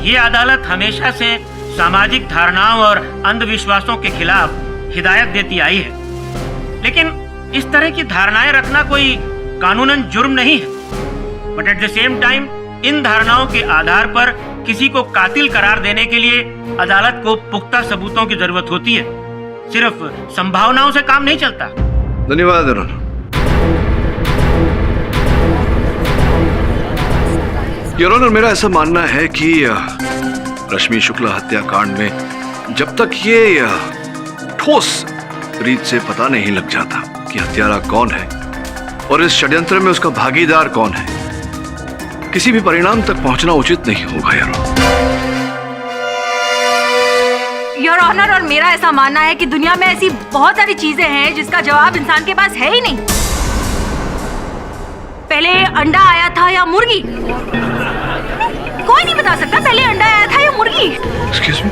ये अदालत हमेशा से सामाजिक धारणाओं और अंधविश्वासों के खिलाफ हिदायत देती आई है, लेकिन इस तरह की धारणाएं रखना कोई कानूनन जुर्म नहीं है। But at the same time in धारणाओं के आधार पर किसी को कातिल करार देने के लिए अदालत को पुख्ता सबूतों की जरूरत होती है। सिर्फ संभावनाओं से काम नहीं चलता। धन्यवाद योर ऑनर। योर ऑनर, मेरा ऐसा मानना है कि रश्मि शुक्ला हत्याकांड में जब तक ये ठोस रीत से पता नहीं लग जाता कि हत्यारा कौन है और इस षड्यंत्र में उसका भागीदार कौन है, किसी भी परिणाम तक पहुंचना उचित नहीं होगा योर ऑनर, और मेरा ऐसा मानना है कि दुनिया में ऐसी बहुत सारी चीजें हैं जिसका जवाब इंसान के पास है ही नहीं। पहले अंडा आया था या मुर्गी, कोई नहीं बता सकता पहले अंडा आया था या मुर्गी। Excuse me?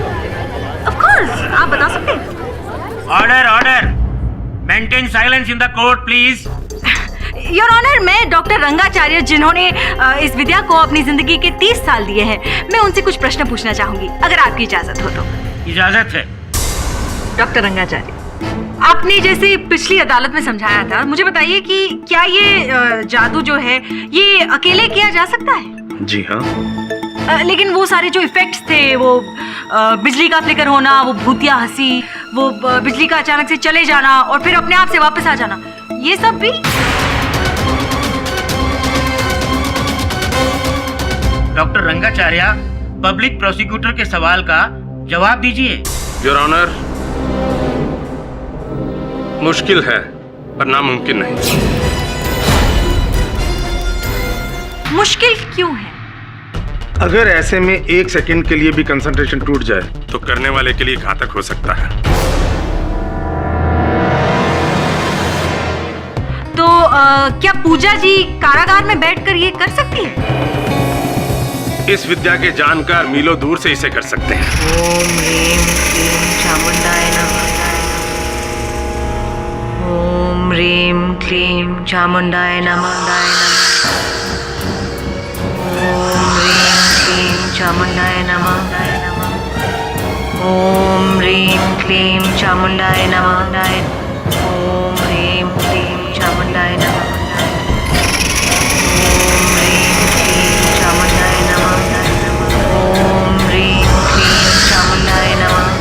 Of course, आप बता सकते हैं। Order order, maintain silence in the court please. Your honour, मैं डॉक्टर रंगाचार्य, जिन्होंने इस विद्या को अपनी जिंदगी के 30 साल दिए हैं, मैं उनसे कुछ प्रश्न पूछना चाहूंगी, अगर आपकी इजाजत हो तो। इजाजत है। डॉक्टर रंगाचार्य, आपने जैसे पिछली अदालत में समझाया था, मुझे बताइए कि क्या ये जादू जो है ये अकेले किया जा सकता है? जी हाँ। लेकिन वो सारे जो इफेक्ट्स थे, वो बिजली का फ्लिकर होना, वो भूतिया हंसी, वो बिजली का अचानक से चले जाना और फिर अपने आप से वापस आ जाना, ये सब भी? डॉक्टर रंगाचार्य, पब्लिक प्रोसिक्यूटर के सवाल का जवाब दीजिए। योर ऑनर, मुश्किल है पर नामुमकिन नहीं। मुश्किल क्यों है? अगर ऐसे में 1 सेकंड के लिए भी कंसंट्रेशन टूट जाए तो करने वाले के लिए घातक हो सकता है। तो क्या पूजा जी कारागार में बैठकर ये कर सकती है? इस विद्या के जानकार मीलों दूर से इसे कर सकते हैं। ओम ह्रीं क्लीं चामुंडाय नमः। ओम ह्रीं क्लीं चामुंडाय नमः। ओम ह्रीं क्लीं चामुंडाय नमः। ओम ह्रीं क्लीं चामुंडाय नमः। ओम ह्रीं क्लीं चामुंडाय नमः।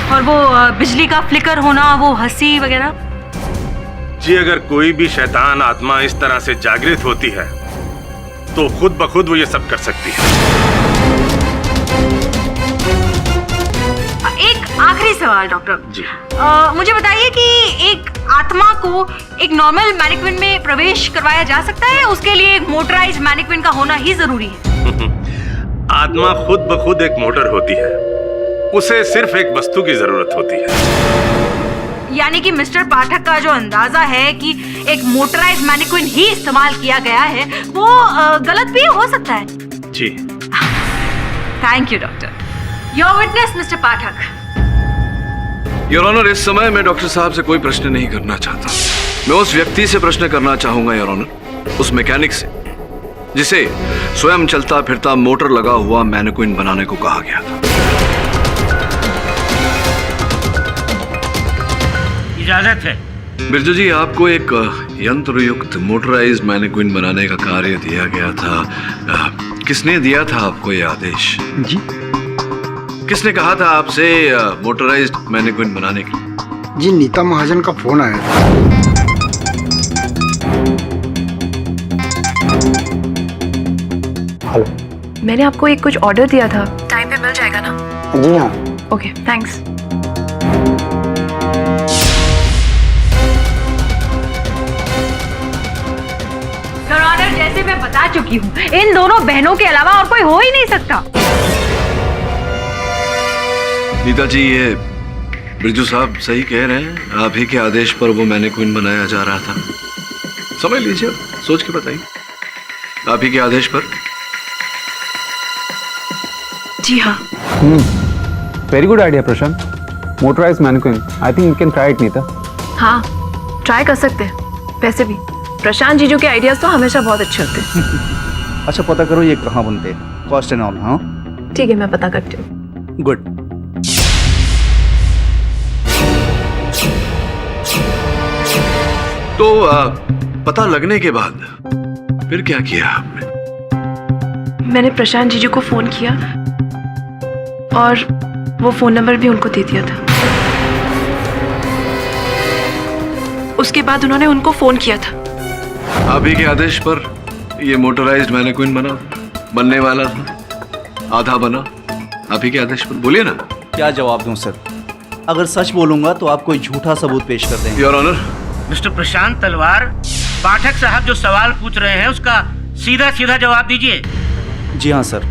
और वो बिजली का फ्लिकर होना, वो हंसी वगैरह? जी, अगर कोई भी शैतान आत्मा इस तरह से जागृत होती है तो खुद ब खुद वो ये सब कर सकती है। एक आखिरी सवाल डॉक्टर जी। मुझे बताइए कि एक आत्मा को एक नॉर्मल मैनिक्विन में प्रवेश करवाया जा सकता है? उसके लिए एक मोटराइज्ड मैनिक्विन का होना ही जरूरी है? आत्मा खुद ब खुद एक मोटर होती है, उसे सिर्फ एक वस्तु की जरूरत होती है। यानी कि मिस्टर पाठक का जो अंदाजा है कि एक मोटराइज्ड मैनिक्विन ही इस्तेमाल किया गया है, वो गलत भी हो सकता है। जी। Thank you doctor. Your witness mister Pathak. Your honour, इस समय मैं डॉक्टर साहब से कोई प्रश्न नहीं करना चाहता। मैं उस व्यक्ति से प्रश्न करना चाहूंगा योर ऑनर, उस मैकेनिक से जिसे स्वयं चलता फिरता मोटर लगा हुआ मैनिक्विन बनाने को कहा गया था। इजाजत है। बिरजू जी, आपको एक यंत्र युक्त मोटराइज्ड मैनिक्विन बनाने का कार्य दिया गया था। किसने दिया था आपको ये आदेश? जी। किसने कहा था आपसे मोटराइज्ड मैनिक्विन बनाने के लिए? जी, नीता महाजन का फोन आया था। हेलो, मैंने आपको एक कुछ ऑर्डर दिया था, टाइम पे मिल जाएगा ना? जी हाँ। Okay, thanks. योर ऑनर, जैसे मैं बता चुकी हूँ, इन दोनों बहनों के अलावा और कोई हो ही नहीं सकता। नीता जी, ये बिरजू साहब सही कह रहे हैं। आप ही के आदेश पर वो मैनिक्विन बनाया जा रहा था। समझ लीजिए, सोच के बताइए। आप ही के आदेश पर। जी हाँ। Very good idea Prashant. Motorized mannequin, I think you can try it Neeta. हाँ, ट्राई कर सकते हैं। वैसे भी प्रशांत जीजू के आइडियाज तो हमेशा बहुत अच्छे होते हैं। अच्छा, पता करो ये कहाँ बनते हैं, कॉस्ट एंड ऑल। हाँ ठीक है, मैं पता करती हूँ। गुड। तो पता लगने के बाद फिर क्या किया आपने? मैंने प्रशांत जीजू को फोन किया और वो फोन नंबर भी उनको दे दिया था। उसके बाद उन्होंने उनको फोन किया था। आप ही के आदेश पर ये मोटराइज्ड मैनिक्विन बनने वाला था। आधा बना आप ही के आदेश पर। बोलिए ना। क्या जवाब दूं सर? अगर सच बोलूंगा तो आप कोई झूठा सबूत पेश कर देंगे। Your honour. मिस्टर प्रशांत तलवार, पाठक साहब जो सवाल पूछ रहे हैं उसका सीधा सीधा जवाब दीजिए। जी हाँ सर,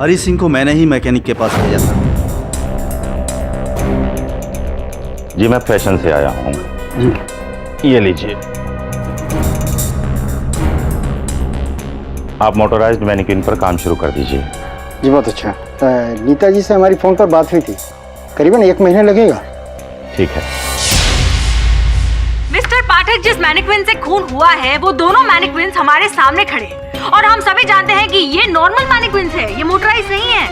हरी सिंह को मैंने ही मैकेनिक के पास भेजा था। जी मैं फैशन से आया हूँ, ये लीजिए। आप मोटराइज्ड मैनिक्विन पर काम शुरू कर दीजिए। जी बहुत अच्छा। नीता जी से हमारी फोन पर बात हुई थी, करीबन 1 महीना लगेगा। ठीक है। मिस्टर पाठक, जिस मैनिक्विन से खून हुआ है वो दोनों मैनिक्विन्स हमारे सामने खड़े हैं और हम सभी जानते हैं कि ये नॉर्मल मैनिक्विन्स है, ये मोटराइज नहीं है।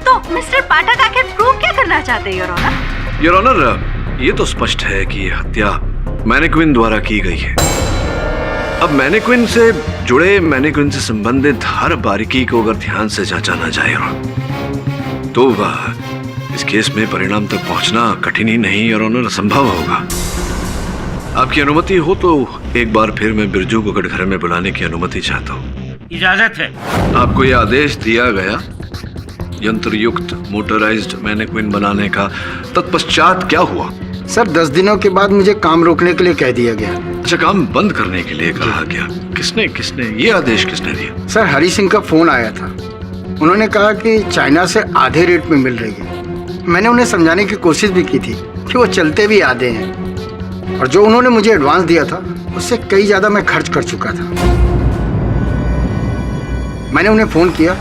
तो मिस्टर पाठक आखिर प्रूव क्या करना चाहते हैं योर ऑनर? योर ऑनर, ये तो स्पष्ट है कि ये हत्या मैनिक्विन द्वारा की गई है। अब मैनिक्विन से जुड़े, मैनिक्विन से संबंधित हर बारीकी को अगर ध्यान से जांचा ना जाए तो इस केस में परिणाम तक पहुंचना कठिन ही नहीं योर ऑनर, असंभव होगा। आपकी अनुमति हो तो एक बार फिर मैं बिरजू को कटघरे में बुलाने की अनुमति चाहता हूँ। इजाजत है। आपको यह आदेश दिया गया यंत्र युक्त मोटराइज्ड मैनिक्विन बनाने का, तत्पश्चात क्या हुआ? सर 10 दिनों के बाद मुझे काम रोकने के लिए कह दिया गया। अच्छा, काम बंद करने के लिए कहा गया। किसने किसने ये आदेश किसने दिया? सर हरी सिंह का फोन आया था। उन्होंने कहा कि चाइना से आधे रेट में मिल रही है। मैंने उन्हें समझाने की कोशिश भी की थी कि वो चलते भी आधे हैं, और जो उन्होंने मुझे एडवांस दिया था उससे कई ज्यादा मैं खर्च कर चुका था। मैंने उन्हें फोन किया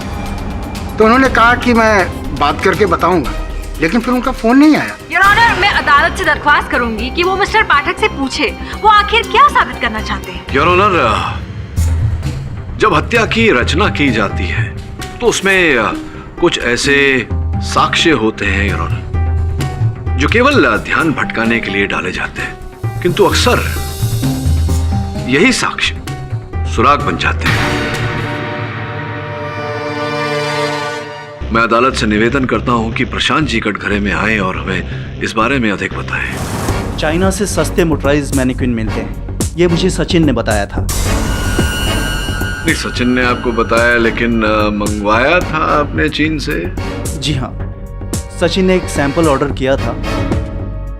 तो उन्होंने कहा कि मैं बात करके बताऊंगा, लेकिन फिर उनका फोन नहीं आया। योर ऑनर, मैं अदालत से दरख्वास्त करूंगी कि वो मिस्टर पाठक से पूछे वो आखिर क्या साबित करना चाहते हैं। योर ऑनर, जब हत्या की रचना की जाती है तो उसमें कुछ ऐसे साक्ष्य होते हैं योर ऑनर जो केवल ध्यान भटकाने के लिए डाले जाते हैं, किंतु अक्सर यही साक्ष्य सुराग बन जाते हैं। मैं अदालत से निवेदन करता हूं कि प्रशांत जी कटघरे में आए और हमें इस बारे में अधिक बताएं। चाइना से सस्ते मोटराइज्ड मैनिक्विन मिलते हैं, ये मुझे सचिन ने बताया था। नहीं, सचिन ने आपको बताया, लेकिन मंगवाया था आपने चीन से? जी हाँ, सचिन ने एक सैंपल ऑर्डर किया था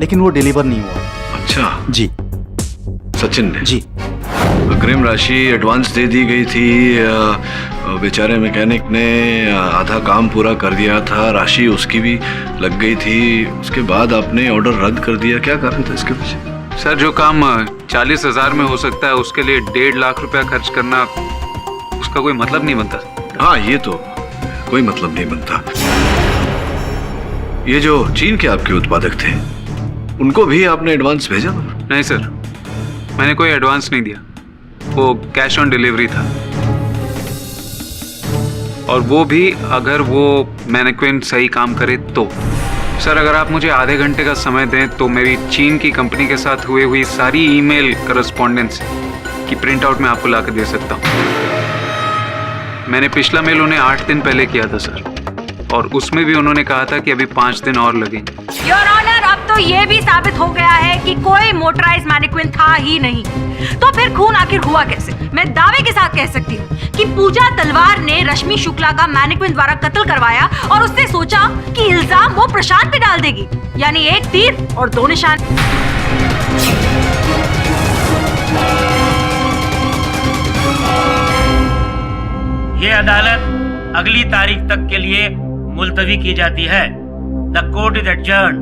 लेकिन वो डिलीवर नहीं हुआ। अच्छा जी। सचिन ने? जी। अग्रिम राशि एडवांस दे दी गई थी, बेचारे मैकेनिक ने आधा काम पूरा कर दिया था, राशि उसकी भी लग गई थी, उसके बाद आपने ऑर्डर रद्द कर दिया। क्या कारण था इसके पीछे? सर जो काम 40,000 में हो सकता है उसके लिए 1.5 लाख रुपया खर्च करना, उसका कोई मतलब नहीं बनता। हाँ, ये तो कोई मतलब नहीं बनता। ये जो चीन के आपके उत्पादक थे उनको भी आपने एडवांस भेजा? नहीं सर, मैंने कोई एडवांस नहीं दिया, वो कैश ऑन डिलीवरी था। और वो भी अगर वो मैनिक्विन सही काम करे तो। सर अगर आप मुझे आधे घंटे का समय दें तो मेरी चीन की कंपनी के साथ हुई सारी ईमेल करस्पॉन्डेंस की प्रिंट आउट मैं आपको ला कर दे सकता हूँ। मैंने पिछला मेल उन्हें 8 दिन पहले किया था सर, और उसमें भी उन्होंने कहा था कि अभी 5 दिन और लगेंगे। योर ऑनर, अब तो ये भी साबित हो गया है कि कोई मोटराइज्ड मैनिक्विन था ही नहीं। तो फिर खून आखिर हुआ कैसे? मैं दावे के साथ कह सकती हूँ कि पूजा तलवार ने रश्मि शुक्ला का मैनिक्विन द्वारा कत्ल करवाया और उसने सोचा कि इल्जाम वो प्रशांत पे डाल देगी, यानी एक तीर और 2 निशान। ये अदालत अगली तारीख तक के लिए मुलतवी की जाती है। The court is adjourned.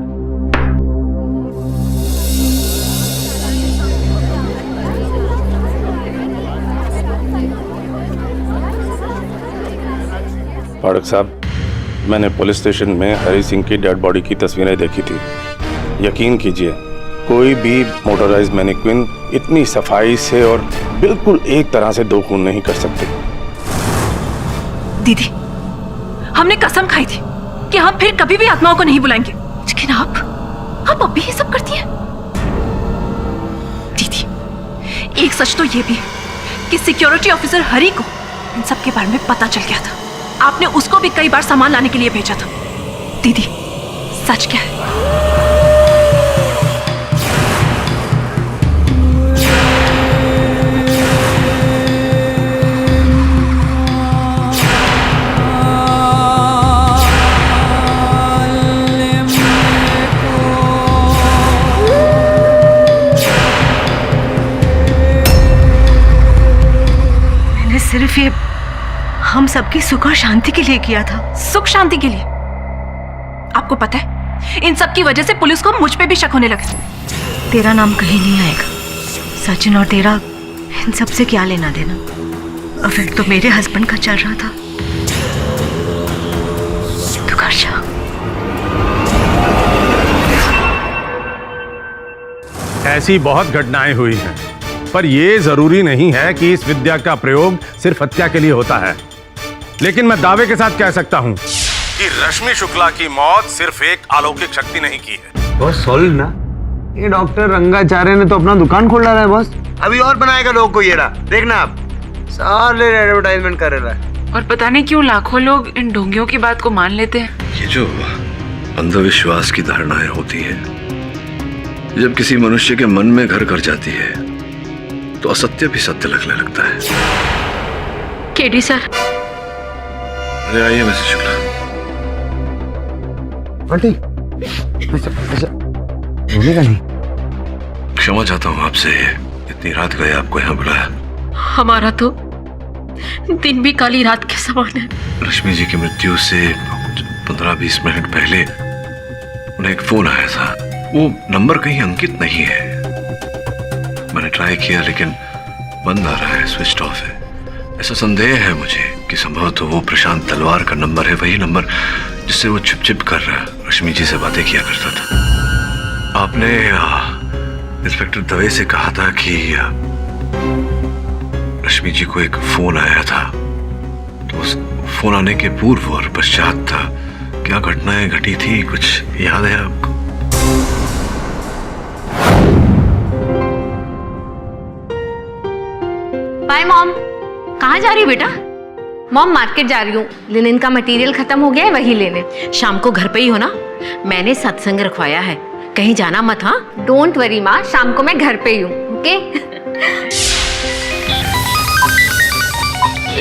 Farooq साहब, मैंने पुलिस स्टेशन में हरी सिंह की डेड बॉडी की तस्वीरें देखी थी। यकीन कीजिए, कोई भी मोटराइज्ड मैनिक्विन इतनी सफाई से और बिल्कुल एक तरह से दो खून नहीं कर सकते। दीदी, हमने कसम खाई थी कि हम फिर कभी भी आत्माओं को नहीं बुलाएंगे, लेकिन आप अब भी ये सब करती हैं। दीदी, एक सच तो ये भी है कि सिक्योरिटी ऑफिसर हरी को इन सब के बारे में पता चल गया था। आपने उसको भी कई बार सामान लाने के लिए भेजा था। दीदी, सच क्या है? मैंने सिर्फ ये हम सबकी सुख और शांति के लिए किया था। सुख शांति के लिए? आपको पता है, इन सब की वजह से पुलिस को मुझ पे भी शक होने लगा। तेरा नाम कहीं नहीं आएगा सचिन, और तेरा इन सब से क्या लेना देना? अफेक्ट तो मेरे हस्बैंड का चल रहा था। तू घर जा। ऐसी बहुत घटनाएं हुई हैं, पर यह जरूरी नहीं है कि इस विद्या का प्रयोग सिर्फ हत्या के लिए होता है। लेकिन मैं दावे के साथ कह सकता हूं कि रश्मि शुक्ला की मौत सिर्फ एक अलौकिक शक्ति नहीं की है। बॉस सॉल्व ना, ये डॉक्टर रंगाचार्य ने तो अपना दुकान खोल डाला है बॉस। अभी और बनाएगा लोगों को ये रहा, देखना आप सारे एडवर्टाइजमेंट कर रहा है। और पता नहीं क्यों लाखों लोग इन ढोंगियों की बात को मान लेते हैं। ये जो अंधविश्वास की धारणाएं होती है, जब किसी मनुष्य के मन में घर कर जाती है तो असत्य भी सत्य लगने लगता है। KD sir. अरे आइए मिसेस शुक्ला। आंटी, ऐसा रोने का नहीं। क्षमा चाहता हूँ आपसे, इतनी रात गए आपको यहाँ बुलाया। हमारा तो दिन भी काली रात के समान है। रश्मि जी की मृत्यु से 15-20 मिनट पहले उन्हें एक फोन आया था। वो नंबर कहीं अंकित नहीं है। मैंने ट्राई किया लेकिन बंद आ रहा है, स्विच ऑफ है। ऐसा संदेह है मुझे कि संभवतः तो वो प्रशांत तलवार का नंबर है, वही नंबर जिससे वो छिप कर रश्मि जी से बातें किया करता था। आपने इंस्पेक्टर दवे से कहा था कि रश्मि जी को एक फोन आया था, तो उस फोन आने के पूर्व और पश्चात था क्या घटनाएं घटी थी, कुछ याद है आपको? Bye mom. कहाँ जा रही हो बेटा? मॉम मार्केट जा रही हूँ, लिनन का मटेरियल खत्म हो गया है, वही लेने। शाम को घर पे ही हो ना? मैंने सत्संग रखवाया है, कहीं जाना मत। हाँ, डोंट वरी माँ, शाम को मैं घर पे ही हूँ। ओके?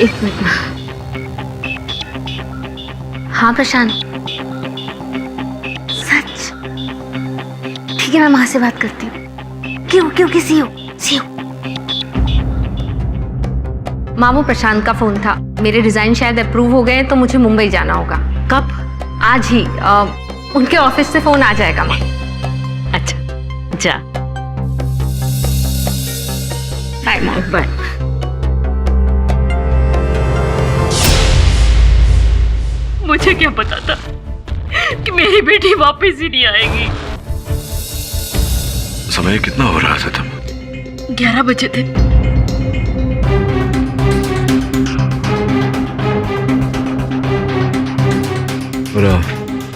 एक मिनट। हाँ प्रशांत, सच? ठीक है, मैं माँ से बात करती हूँ। क्यों किसी हो? मामू, प्रशांत का फोन था, मेरे डिजाइन शायद अप्रूव हो गए तो मुझे मुंबई जाना होगा। कब? आज ही। उनके ऑफिस से फोन आ जाएगा माँ। अच्छा, जा। बाय माँ। बाय। मुझे क्या पता था कि मेरी बेटी वापस ही नहीं आएगी। समय कितना हो रहा था तब? 11 बजे थे।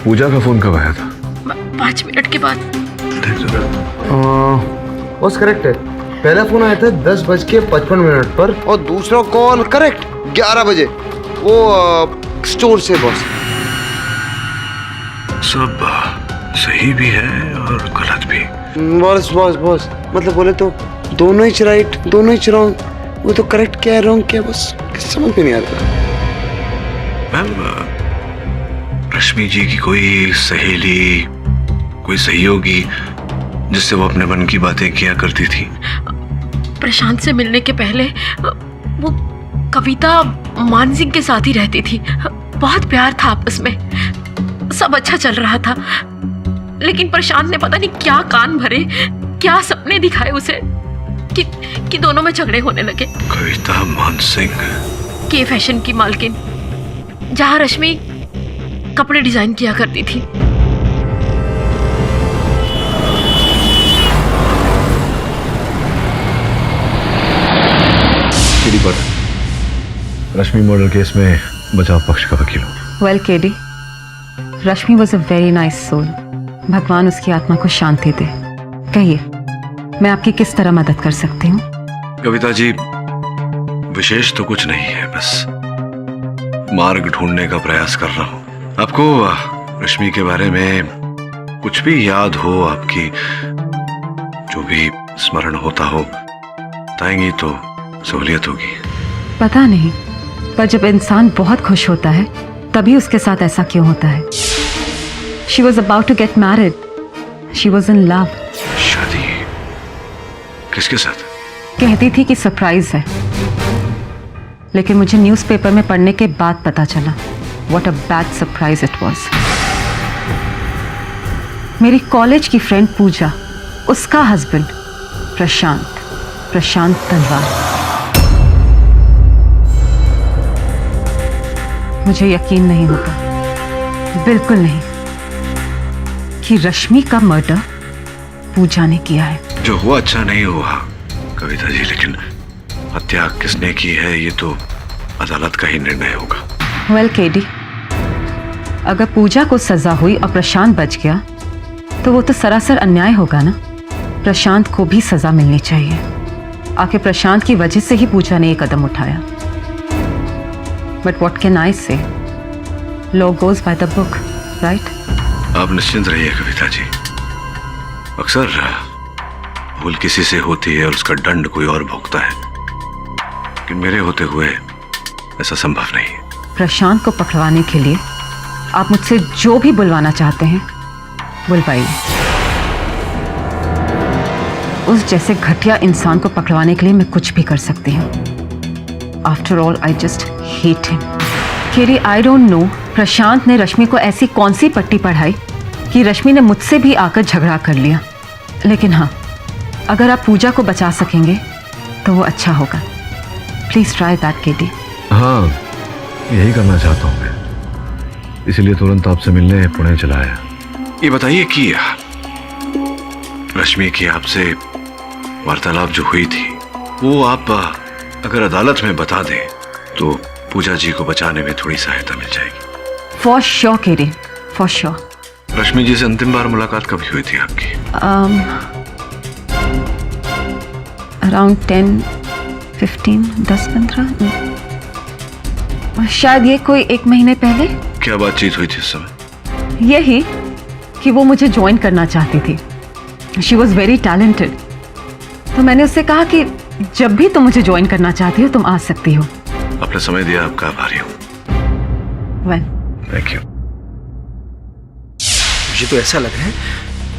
पूजा का फोन कब आया था? 5 मिनट के बाद। बस करेक्ट है, पहला फोन आया था 10:55 पर और दूसरा कॉल करेक्ट 11 बजे, वो स्टोर से बॉस। सब सही भी है और गलत भी। बॉस मतलब बोले तो दोनों ही राइट, दोनों ही रॉन्ग। वो तो करेक्ट क्या है, रॉन्ग क्या है, बस समझ में नहीं आता। मैम, रश्मि जी की कोई सहेली, कोई सहयोगी जिससे वो अपने मन की बातें किया करती थी? प्रशांत से मिलने के पहले वो कविता मान सिंह के साथ ही रहती थी। बहुत प्यार था आपस में, सब अच्छा चल रहा था। लेकिन प्रशांत ने पता नहीं क्या कान भरे, क्या सपने दिखाए उसे कि दोनों में झगड़े होने लगे। कविता मान सिंह के फैशन की मालकिन, जहां रश्मि कपड़े डिजाइन किया करती थी। रश्मि मर्डर केस में बचाव पक्ष का वकील हूँ। Well KD, Rashmi was a very nice soul. भगवान उसकी आत्मा को शांति दे। कहिए, मैं आपकी किस तरह मदद कर सकती हूँ? कविता जी, विशेष तो कुछ नहीं है, बस मार्ग ढूंढने का प्रयास कर रहा हूँ। आपको रश्मि के बारे में कुछ भी याद हो, आपकी जो भी स्मरण होता हो, बताएंगी तो सहूलियत होगी। पता नहीं, पर जब इंसान बहुत खुश होता है तभी उसके साथ ऐसा क्यों होता है? She was about to get married. She was in love. शादी किसके साथ? कहती थी कि सरप्राइज है, लेकिन मुझे न्यूज़पेपर में पढ़ने के बाद पता चला what a bad surprise it was. मेरी कॉलेज की फ्रेंड पूजा, उसका हस्बैंड प्रशांत तलवार। मुझे यकीन नहीं होता, बिल्कुल नहीं, कि रश्मि का मर्डर पूजा ने किया है। जो हुआ अच्छा नहीं हुआ कविता जी, लेकिन हत्या किसने की है ये तो अदालत का ही निर्णय होगा। वेल केडी, अगर पूजा को सजा हुई और प्रशांत बच गया तो वो तो सरासर अन्याय होगा ना। प्रशांत को भी सजा मिलनी चाहिए। आखिर प्रशांत की वजह से ही पूजा ने ये कदम उठाया। बट व्हाट कैन आई से? Law goes by the book, right? आप निश्चिंत रहिए कविता जी। अक्सर भूल किसी से होती है और उसका दंड कोई और भुगता है, लेकिन मेरे होते हुए ऐसा संभव नहीं है। प्रशांत को पकड़वाने के लिए आप मुझसे जो भी बुलवाना चाहते हैं बुलवाइए। उस जैसे घटिया इंसान को पकड़वाने के लिए मैं कुछ भी कर सकती हूँ। After all I just hate him. केरी, आई डोंट नो प्रशांत ने रश्मि को ऐसी कौन सी पट्टी पढ़ाई कि रश्मि ने मुझसे भी आकर झगड़ा कर लिया। लेकिन हाँ, अगर आप पूजा को बचा सकेंगे तो वो अच्छा होगा। Please try that KD. हाँ, यही करना चाहता हूँ मैं, इसीलिए तुरंत आपसे मिलने पुणे चला आया। ये बताइए कि रश्मि की आपसे वार्तालाप जो हुई थी वो आप अगर अदालत में बता दें तो पूजा जी को बचाने में थोड़ी सहायता मिल जाएगी। For sure KD, for sure. Rashmi ji से अंतिम बार मुलाकात कब हुई थी आपकी? अराउंड 10-15, 10-15, शायद ये कोई 1 महीने पहले। क्या बातचीत हुई थी उस समय? यही कि वो मुझे ज्वाइन करना चाहती थी। She was very talented. तो मैंने उससे कहा कि जब भी तुम मुझे ज्वाइन करना चाहती हो तुम आ सकती हो। आपने समय दिया, आपका आभारी हूँ। Well, thank you. मुझे तो ऐसा लग रहा है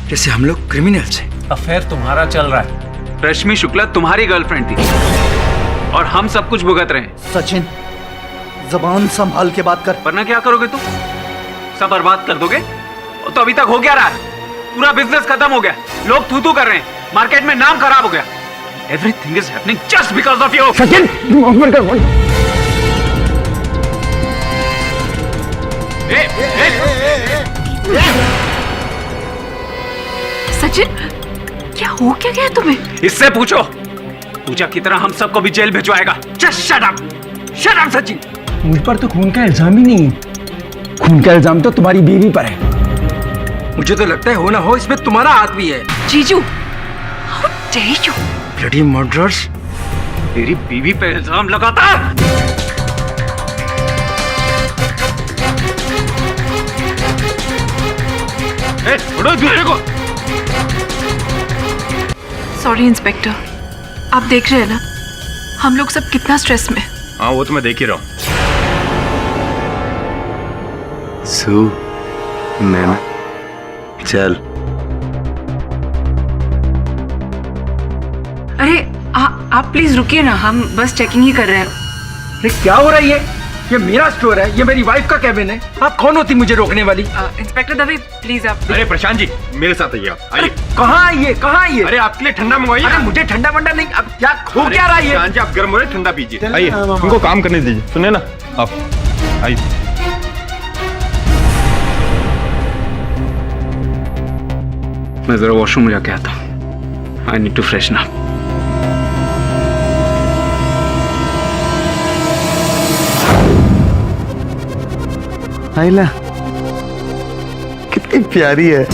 जैसे हम लोग क्रिमिनल्स हैं। अफेयर तुम्हारा चल रहा है। रश्मि शुक्ला तुम्हारी गर्लफ्रेंड थी और हम सब कुछ भुगत रहे हैं। सचिन, जबान संभाल के बात कर। वरना क्या करोगे तुम? सब बर्बाद कर दोगे? तो अभी तक हो क्या रहा है? पूरा बिजनेस खत्म हो गया, लोग थू-थू कर रहे हैं, मार्केट में नाम खराब हो गया। Everything is happening just because of you. Sachin, तुम कर बोल। सचिन, क्या हो क्या गया तुम्हें? इससे पूछो। पूजा की तरह हम सबको भी जेल भिजवाएगा। Just shut up, shut up Sachin. मुझ पर तो खून का इल्जाम ही नहीं है। खून का इल्जाम तो तुम्हारी बीवी पर है। मुझे तो लगता है हो ना हो इसमें तुम्हारा हाथ भी है। जीजू, how dare you? Bloody murderers, तेरी बीवी पे इल्जाम लगाता है। छोड़ो दूसरे को। सॉरी इंस्पेक्टर, आप देख रहे हैं ना हम लोग सब कितना स्ट्रेस में। हाँ, वो तो मैं देख ही रहा हूँ। नैना, चल। अरे आप प्लीज रुकिए ना, हम बस चेकिंग ही कर रहे हैं। ये क्या हो रहा है ये मेरा स्टोर है, ये मेरी वाइफ का कैबिन है। आप कौन होती मुझे रोकने वाली? इंस्पेक्टर दवे प्लीज आप। अरे प्रशांत जी मेरे साथ आइए आप। आइए। कहाँ आइए? अरे आपके लिए ठंडा मंगवाइए। अरे मुझे ठंडा वंडा नहीं, अब क्या हो क्या रहा है? प्रशांत जी आप गर्म हो रहे, ठंडा पीजिए। आइए उनको काम करने दीजिए, सुने ना आप। आइए। मैं जरा वॉशरूम में जाके आता हूँ। I need to freshen up. आइला कितनी प्यारी है।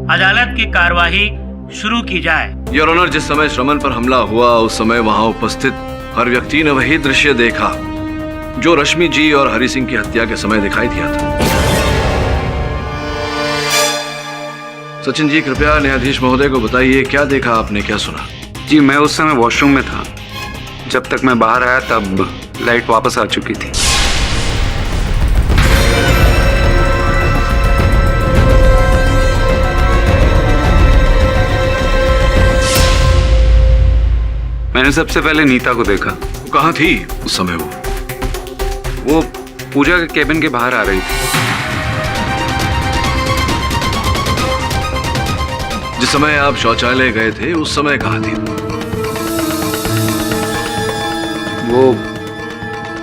अदालत की कार्यवाही शुरू की जाए। योर ऑनर, जिस समय श्रमन पर हमला हुआ उस समय वहां उपस्थित हर व्यक्ति ने वही दृश्य देखा जो रश्मि जी और हरि सिंह की हत्या के समय दिखाई दिया था। सचिन जी कृपया न्यायाधीश महोदय को बताइए, क्या देखा आपने, क्या सुना? जी मैं उस समय वॉशरूम में था। जब तक मैं बाहर आया तब लाइट वापस आ चुकी थी। मैंने सबसे पहले नीता को देखा। वो कहाँ थी उस समय? वो पूजा के केबिन के बाहर आ रही थी। जिस समय आप शौचालय गए थे उस समय कहाँ थी? वो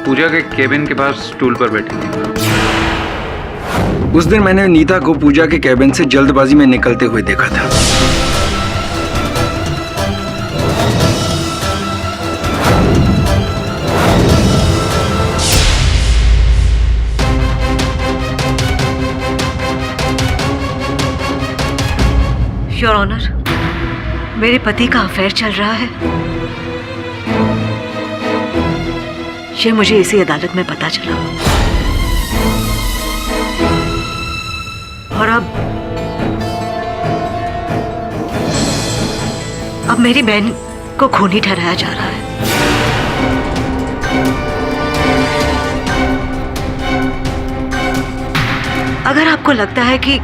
पूजा के केबिन के पास स्टूल पर बैठी थी। उस दिन मैंने नीता को पूजा के केबिन से जल्दबाजी में निकलते हुए देखा था। योर ऑनर, मेरे पति का अफेयर चल रहा है। ये मुझे इसी अदालत में पता चला और अब मेरी बहन को खूनी ठहराया जा रहा है। अगर आपको लगता है कि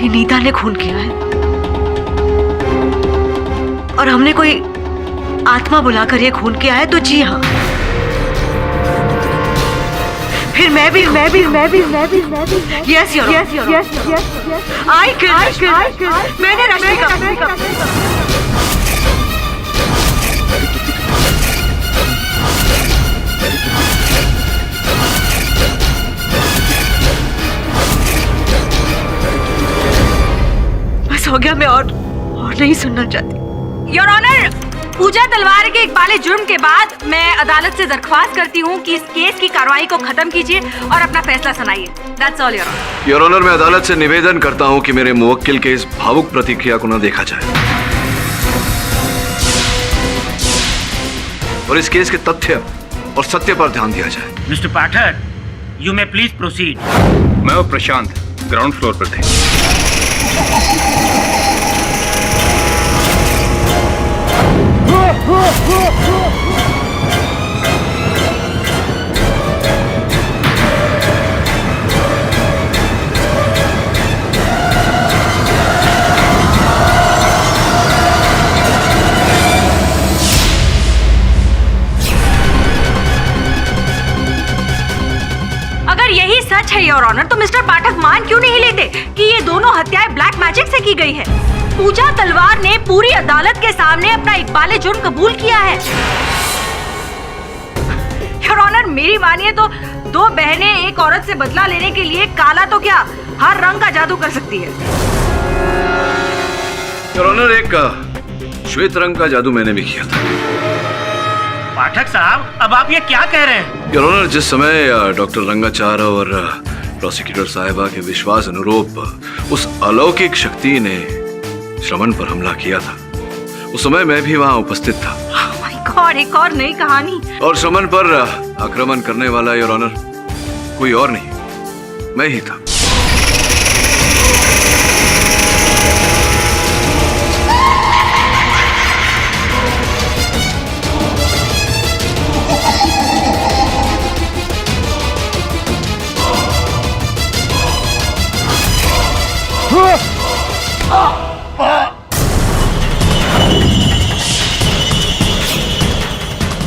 नीता ने खून किया है और हमने कोई आत्मा बुलाकर ये खून किया है तो जी हाँ, फिर मैं भी यस योर आई मैंने रश्मि का हो गया। मैं और नहीं सुनना चाहती। योर ऑनर, पूजा तलवार के इकबाले जुर्म के बाद मैं अदालत से दरख्वास्त करती हूँ कि इस केस की कार्रवाई को खत्म कीजिए और अपना फैसला सुनाइए। That's all, your honour. Your honour, मैं अदालत से निवेदन करता हूँ कि मेरे मुवक्किल के इस भावुक प्रतिक्रिया को न देखा जाए और इस केस के तथ्य और सत्य पर ध्यान दिया जाए। Mister Pathak, you may please proceed. मैं और प्रशांत ग्राउंड फ्लोर पर थे। अगर यही सच है योर ऑनर तो मिस्टर पाठक मान क्यों नहीं लेते कि ये दोनों हत्याएं ब्लैक मैजिक से की गई है? पूजा तलवार ने पूरी अदालत के सामने अपना इकबाल जुर्म कबूल किया है। योर ऑनर, मेरी मानिए तो दो बहनें एक औरत से बदला लेने के लिए काला तो क्या हर रंग का जादू कर सकती है। योर ऑनर, एक श्वेत रंग का जादू मैंने भी किया था। पाठक साहब, अब आप ये क्या कह रहे हैं? योर ऑनर, जिस समय डॉक्टर रंगाचार्य और प्रोसिक्यूटर साहिबा के विश्वास अनुरूप उस अलौकिक शक्ति ने श्रवण पर हमला किया था, उस समय मैं भी वहां उपस्थित था। Oh my God, एक और नई कहानी। और श्रवण पर आक्रमण करने वाला योर ऑनर कोई और नहीं, मैं ही था।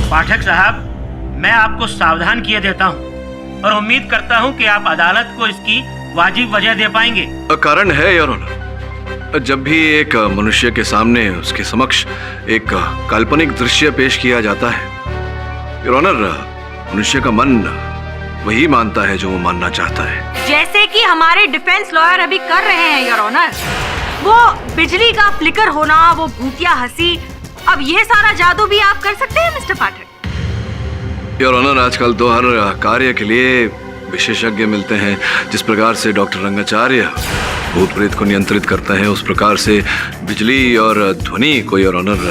पाठक साहब, मैं आपको सावधान किए देता हूं और उम्मीद करता हूं कि आप अदालत को इसकी वाजिब वजह दे पाएंगे। कारण है योर ऑनर, जब भी एक मनुष्य के सामने उसके समक्ष एक काल्पनिक दृश्य पेश किया जाता है, योर ऑनर, मनुष्य का मन वही मानता है जो वो मानना चाहता है। जैसे कि हमारे डिफेंस लॉयर अभी कर रहे हैं योर ऑनर। वो बिजली का फ्लिकर होना, वो भूतिया हंसी, अब ये सारा जादू भी आप कर सकते हैं मिस्टर पाठक। योर ऑनर, आजकल तो हर कार्य के लिए विशेषज्ञ मिलते हैं। जिस प्रकार से डॉक्टर रंगाचार्य भूत प्रेत को नियंत्रित करते हैं, उस प्रकार से बिजली और ध्वनि को योर ऑनर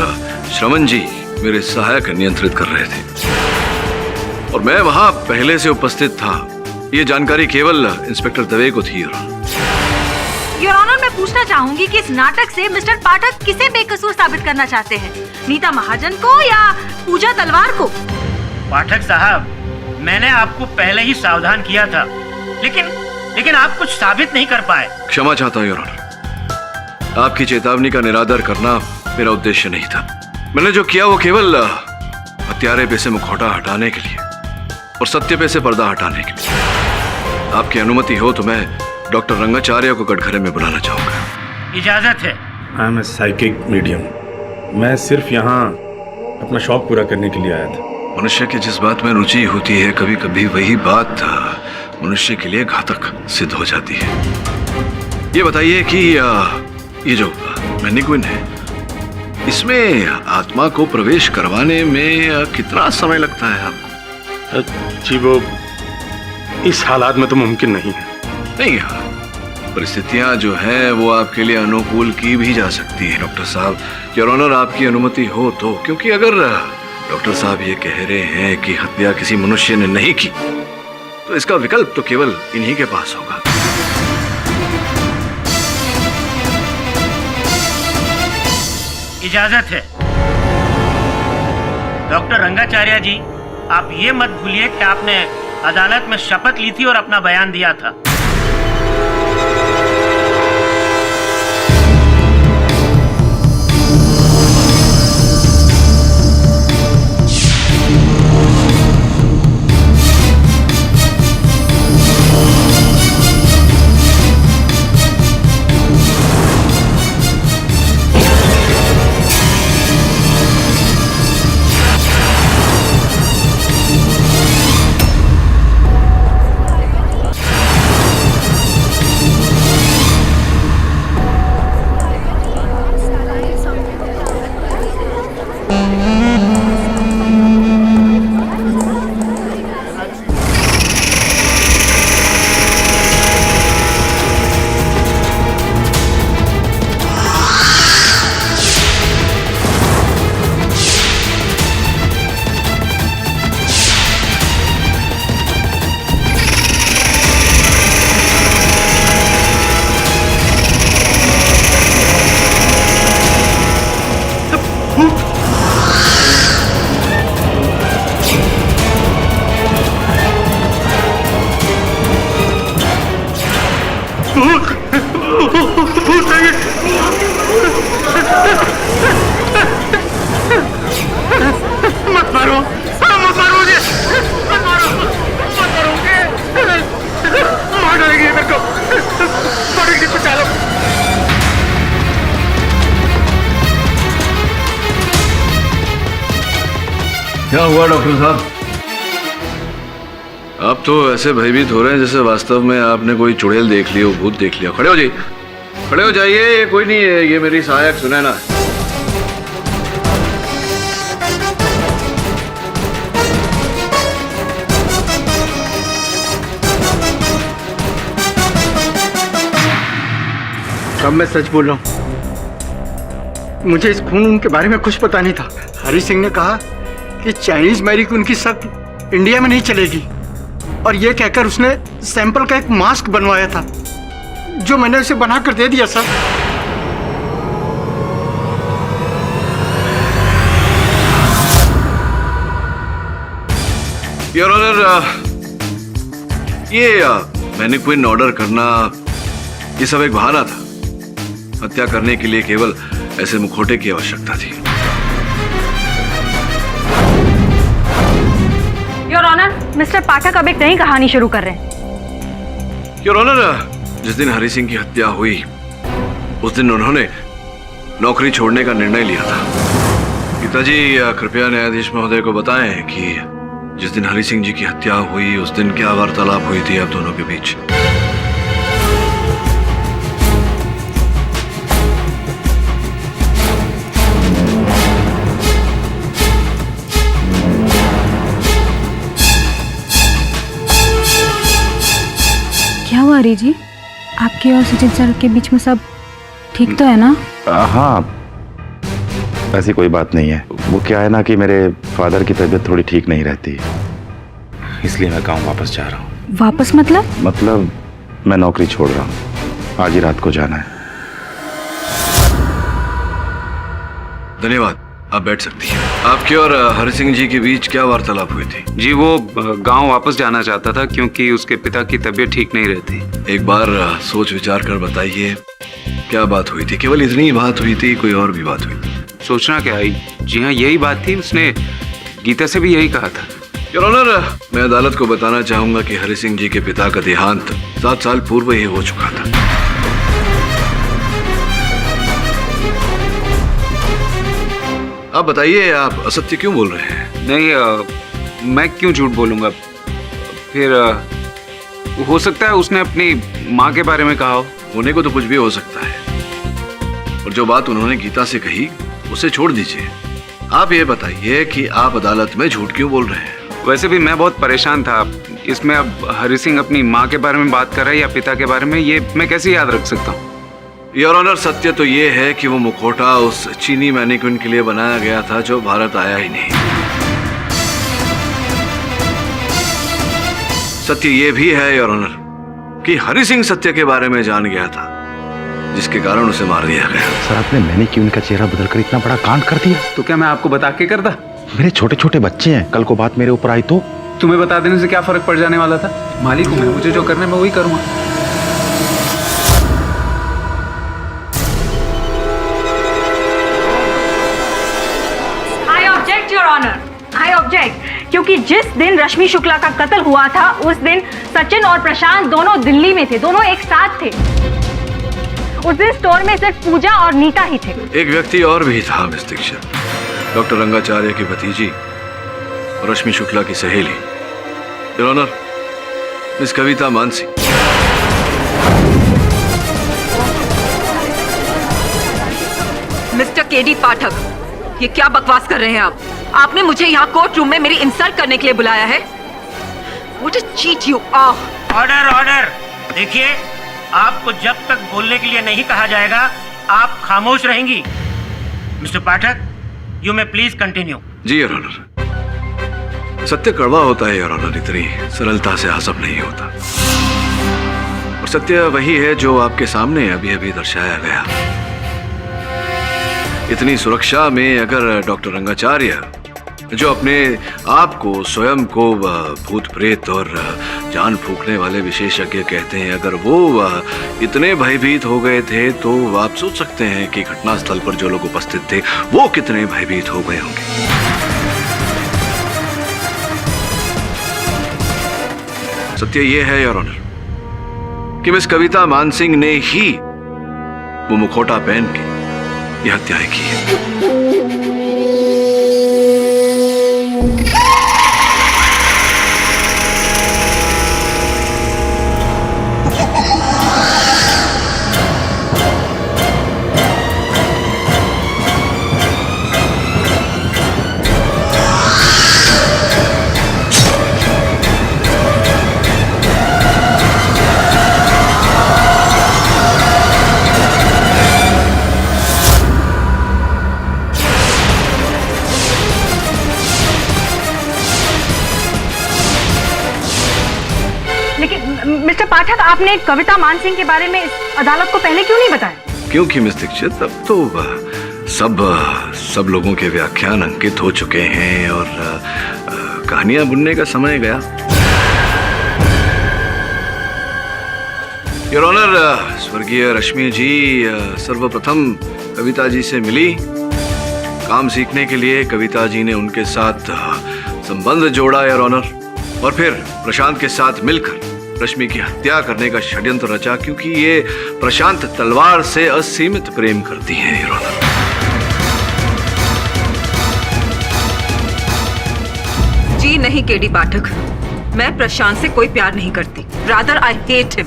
श्रवण जी मेरे सहायक नियंत्रित कर रहे थे और मैं वहां पहले से उपस्थित था। ये जानकारी केवल इंस्पेक्टर दवे को थी। योर ऑनर, मैं पूछना चाहूंगी कि इस नाटक से मिस्टर पाठक किसे बेकसूर साबित करना चाहते हैं, नीता महाजन को या पूजा तलवार को? पाठक साहब, मैंने आपको पहले ही सावधान किया था, लेकिन आप कुछ साबित नहीं कर पाए। क्षमा चाहता हूँ योर ऑनर, आपकी चेतावनी का निरादर करना मेरा उद्देश्य नहीं था। मैंने जो किया वो केवल हत्यारे पे से मुखौटा हटाने के लिए और सत्य पे से पर्दा हटाने के लिए। आपकी अनुमति हो तो मैं डॉक्टर रंगाचार्य को कटघरे में बुलाना चाहूंगा। इजाजत है। I am a psychic medium. मैं सिर्फ यहाँ अपना शौक पूरा करने के लिए आया था। मनुष्य की जिस बात में रुचि होती है, कभी कभी वही बात मनुष्य के लिए घातक सिद्ध हो जाती है। ये बताइए कि ये जो मैनिक्विन है, इसमें आत्मा को प्रवेश करवाने में कितना समय लगता है आपको? जी वो इस हालात में तो मुमकिन नहीं है। नहीं, परिस्थितियां जो हैं वो आपके लिए अनुकूल की भी जा सकती है डॉक्टर साहब। योर ऑनर, आपकी अनुमति हो तो, क्योंकि अगर डॉक्टर साहब ये कह रहे हैं कि हत्या किसी मनुष्य ने नहीं की, तो इसका विकल्प तो केवल इन्हीं के पास होगा। इजाजत है। डॉक्टर रंगाचार्य जी, आप ये मत भूलिए कि आपने अदालत में शपथ ली थी और अपना बयान दिया था। मत मारो, मत मारो मुझे, मत मारो, मत मारोगे, मार डालेंगे मेरे को, बचा लो। क्या हुआ डॉक्टर साहब? आप तो ऐसे भयभीत हो रहे हैं जैसे वास्तव में आपने कोई चुड़ैल देख ली हो, भूत देख लिया। खड़े हो जाइए, खड़े हो जाइए। ये कोई नहीं है, ये मेरी सहायक सुनैना है। अब मैं सच बोल रहा हूँ, मुझे इस खून के बारे में कुछ पता नहीं था। हरी सिंह ने कहा कि चाइनीज मैनिक्विन की शक इंडिया में नहीं चलेगी, और ये कहकर उसने सैंपल का एक मास्क बनवाया था जो मैंने उसे बना कर दे दिया सर। योर ऑनर, ये मैनिक्विन ऑर्डर करना ये सब एक बहाना था। हत्या करने के लिए केवल ऐसे मुखौटे की आवश्यकता थी। योर ऑनर, मिस्टर पाठक अब एक नई कहानी शुरू कर रहे हैं। योर ऑनर, जिस दिन हरि सिंह की हत्या हुई उस दिन उन्होंने नौकरी छोड़ने का निर्णय लिया था। पिताजी कृपया न्यायाधीश महोदय को बताएं कि जिस दिन हरि सिंह जी की हत्या हुई उस दिन क्या वार्तालाप हुई थी आप दोनों के बीच? क्या हुआ हरी जी, आपके और सचिन सर के बीच में सब ठीक तो है ना? हाँ, ऐसी कोई बात नहीं है। वो क्या है ना कि मेरे फादर की तबीयत थोड़ी ठीक नहीं रहती, इसलिए मैं गांव वापस जा रहा हूँ। वापस मतलब मैं नौकरी छोड़ रहा हूँ, आज ही रात को जाना है। धन्यवाद, आप बैठ सकती हैं। आपके और हरि सिंह जी के बीच क्या वार्तालाप हुई थी? जी वो गांव वापस जाना चाहता था क्योंकि उसके पिता की तबीयत ठीक नहीं रहती। एक बार सोच विचार कर बताइए क्या बात हुई थी? केवल इतनी ही बात हुई थी, कोई और भी बात हुई थी? सोचना क्या आई, जी हाँ यही बात थी। उसने गीता से भी यही कहा था। योर ऑनर, मैं अदालत को बताना चाहूंगा कि हरि सिंह जी के पिता का देहांत 7 साल पूर्व ही हो चुका था। आप बताइए, आप असत्य क्यों बोल रहे हैं? नहीं, मैं क्यों झूठ बोलूंगा? फिर हो सकता है उसने अपनी माँ के बारे में कहा हो। होने को तो कुछ भी हो सकता है, और जो बात उन्होंने गीता से कही उसे छोड़ दीजिए। आप ये बताइए कि आप अदालत में झूठ क्यों बोल रहे हैं? वैसे भी मैं बहुत परेशान था। इसमें अब हरि सिंह अपनी माँ के बारे में बात कर रहा है या पिता के बारे में, ये मैं कैसे याद रख सकता हूँ? योर ऑनर, सत्य तो ये है कि वो मुखौटा उस चीनी मैनिक्विन के लिए बनाया गया था जो भारत आया ही नहीं। सत्य ये भी है योर ऑनर कि हरि सिंह सत्य के बारे में जान गया था, जिसके कारण उसे मार दिया गया। सर, आपने मैनिक्विन का चेहरा बदलकर इतना बड़ा कांड कर दिया। तो क्या मैं आपको बता के करता? मेरे छोटे छोटे बच्चे हैं, कल को बात मेरे ऊपर आई तो? तुम्हें बता देने से क्या फर्क पड़ जाने वाला था? मालिक हूं मैं, मुझे जो करना है मैं वही करूंगा। आई ऑब्जेक्ट, क्योंकि जिस दिन रश्मि शुक्ला का कत्ल हुआ था उस दिन सचिन और प्रशांत दोनों दिल्ली में थे, दोनों एक साथ थे। उस दिन स्टोर में सिर्फ पूजा और नीता ही थे। एक व्यक्ति और भी था मिस दीक्षित, डॉक्टर रंगाचार्य की भतीजी रश्मि शुक्ला की सहेली, your honour miss Kavita Mansingh. Mister KD Pathak, ये क्या बकवास कर रहे हैं आप? आपने मुझे यहाँ कोर्ट रूम में मेरी इंसल्ट करने के लिए बुलाया है? What a cheat you are! Order order. देखिए, आपको जब तक बोलने के लिए नहीं कहा जाएगा आप खामोश रहेंगी। Mr Pathak, you may please continue. जी योर ऑनर, सत्य कड़वा होता है योर ऑनर, इतनी सरलता से हासिल नहीं होता। और सत्य वही है जो आपके सामने अभी अभी दर्शाया गया। इतनी सुरक्षा में अगर डॉक्टर रंगाचार्य, जो अपने आप को स्वयं को भूत प्रेत और जान फूकने वाले विशेषज्ञ कहते हैं, अगर वो इतने भयभीत हो गए थे तो आप सोच सकते हैं कि घटनास्थल पर जो लोग उपस्थित थे वो कितने भयभीत हो गए होंगे। सत्य ये है योर ऑनर कि मिस कविता मानसिंह ने ही वो मुखौटा पहन के ये हत्याएं की है। मिस्टर पाठक, आपने कविता मान सिंह के बारे में इस अदालत को पहले क्यों नहीं बताया? क्योंकि मिस दीक्षित अब तो सब लोगों के व्याख्यान अंकित हो चुके हैं और कहानियां बुनने का समय गया। योर ऑनर, स्वर्गीय रश्मि जी सर्वप्रथम कविता जी से मिली। काम सीखने के लिए कविता जी ने उनके साथ संबंध जोड़ा योर ऑनर, और फिर प्रशांत के साथ मिलकर रश्मि की हत्या करने का षड्यंत्र रचा, क्योंकि ये प्रशांत तलवार से असीमित प्रेम करती हैं योर ऑनर। जी नहीं केडी पाठक, मैं प्रशांत से कोई प्यार नहीं करती। Rather I hate him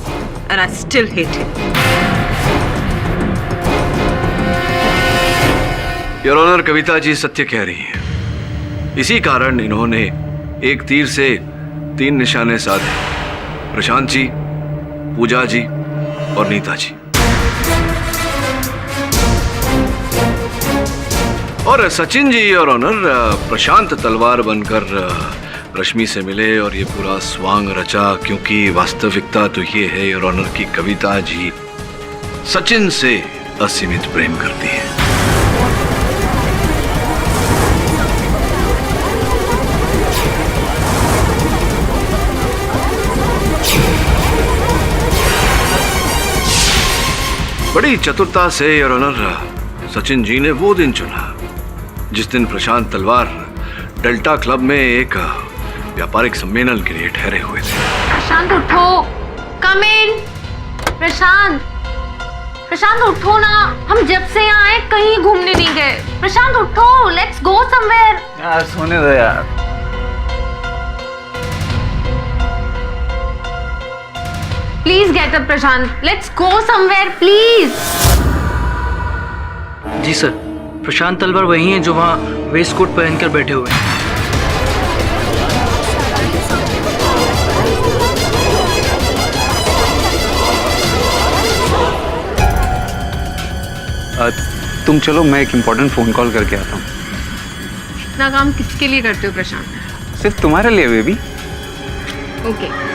and I still hate him. Your honour, Kavita ji सत्य कह रही हैं। इसी कारण इन्होंने एक तीर से 3 निशाने साधे, प्रशांत जी, पूजा जी और नीता जी। और सचिन जी और ऑनर प्रशांत तलवार बनकर रश्मि से मिले और ये पूरा स्वांग रचा, क्योंकि वास्तविकता तो ये है योर ऑनर की कविता जी सचिन से असीमित प्रेम करती है। बड़ी चतुरता से योर ऑनर सचिन जी ने वो दिन चुना जिस दिन प्रशांत तलवार डेल्टा क्लब में एक व्यापारिक सम्मेलन के लिए ठहरे हुए थे। प्रशांत उठो, कम इन। प्रशांत, प्रशांत उठो ना, हम जब से यहाँ आए कहीं घूमने नहीं गए। प्रशांत उठो, लेट्स गो समवेयर। यार सोने दो यार। Please get up Prashant, let's go somewhere please. जी सर, प्रशांत तलवार वही है जो वहाँ वेस्ट कोट पहनकर बैठे हुए हैं। तुम चलो, मैं एक इम्पोर्टेंट फोन कॉल करके आता हूँ। इतना काम किसके लिए करते हो प्रशांत? सिर्फ तुम्हारे लिए बेबी। ओके।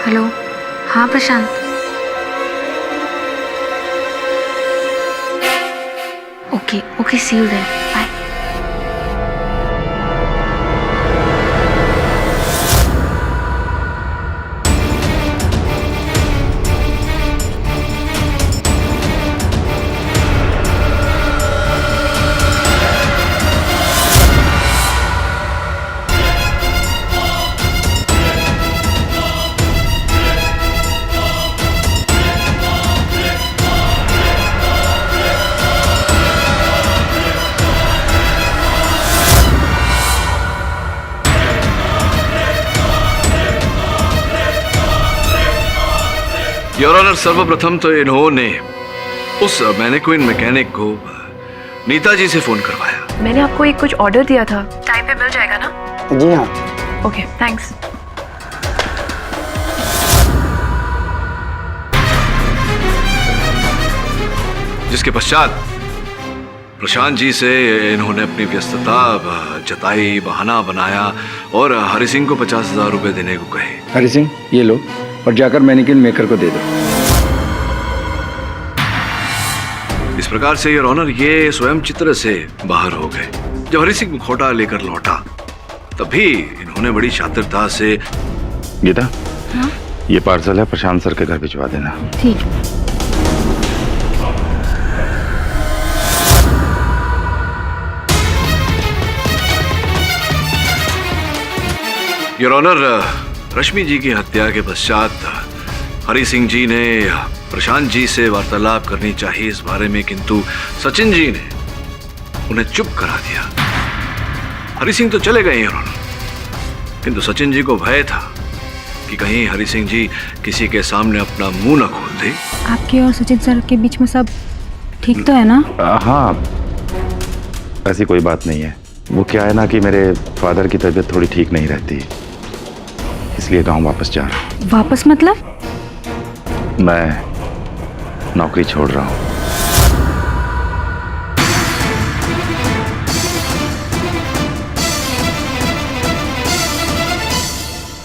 हेलो, हाँ Prashant. Okay okay, see you then, bye. Your honour, सर्वप्रथम तो इन्होंने उस मैनेक्विन मैकेनिक को नीता जी से फोन करवाया। मैंने आपको एक कुछ ऑर्डर दिया था, टाइम पे मिल जाएगा ना? जी हाँ। Okay, thanks. जिसके पश्चात प्रशांत जी से इन्होंने अपनी व्यस्तता जताई, बहाना बनाया और हरि सिंह को 50,000 रुपए देने को कहे। हरि सिंह, ये लो और जाकर मैनिक्विन मेकर को दे दो। इस प्रकार से योर ऑनर ये स्वयं चित्र से बाहर हो गए। जब हरि सिंह मुखौटा लेकर लौटा तभी इन्होंने बड़ी शातिरता से, गीता, ये पार्सल है, प्रशांत सर के घर भिजवा देना। ठीक। योर ऑनर, रश्मि जी की हत्या के पश्चात हरि सिंह जी ने प्रशांत जी से वार्तालाप करनी चाहिए इस बारे में, किंतु सचिन जी ने उन्हें चुप करा दिया। हरि सिंह तो चले गए योर ऑनर, किंतु सचिन जी को भय था कि कहीं हरि सिंह जी किसी के सामने अपना मुंह न खोल दे। आपके और सचिन सर के बीच में सब ठीक तो है ना? हाँ, ऐसी कोई बात नहीं है। वो क्या है ना कि मेरे फादर की तबीयत थोड़ी ठीक नहीं रहती, इसलिए गांव वापस जा रहा हूँ। वापस मतलब? मैं नौकरी छोड़ रहा हूँ।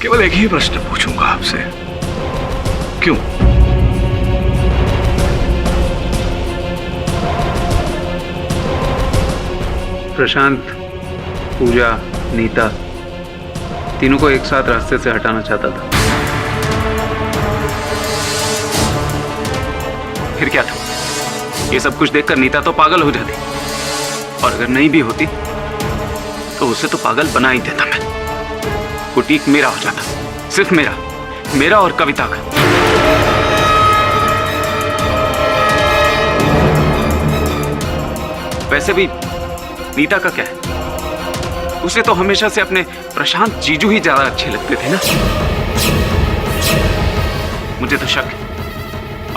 केवल एक ही प्रश्न पूछूंगा आपसे, क्यों? प्रशांत, पूजा, नीता, तीनों को एक साथ रास्ते से हटाना चाहता था। फिर क्या था? ये सब कुछ देखकर नीता तो पागल हो जाती, और अगर नहीं भी होती तो उसे तो पागल बना ही देता मैं। बुटीक मेरा हो जाता, सिर्फ मेरा और कविता का। वैसे भी नीता का क्या है? उसे तो हमेशा से अपने प्रशांत जीजू ही ज्यादा अच्छे लगते थे ना। मुझे तो शक है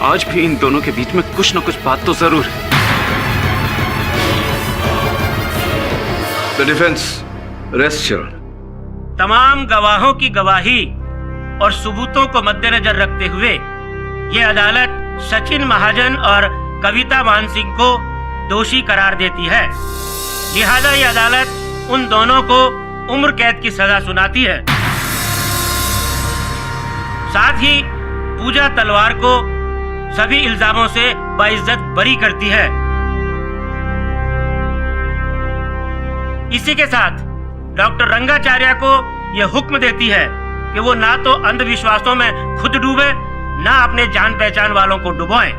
आज भी इन दोनों के बीच में कुछ न कुछ बात तो जरूर है। The defence rest your. तमाम गवाहों की गवाही और सबूतों को मद्देनजर रखते हुए ये अदालत सचिन महाजन और कविता मान सिंह को दोषी करार देती है। लिहाजा ये अदालत उन दोनों को उम्र कैद की सजा सुनाती है। साथ ही पूजा तलवार को सभी इल्जामों से बाइज्जत बरी करती है। इसी के साथ डॉक्टर रंगाचार्य को यह हुक्म देती है कि वो ना तो अंधविश्वासों में खुद डूबे, ना अपने जान पहचान वालों को डुबोएं।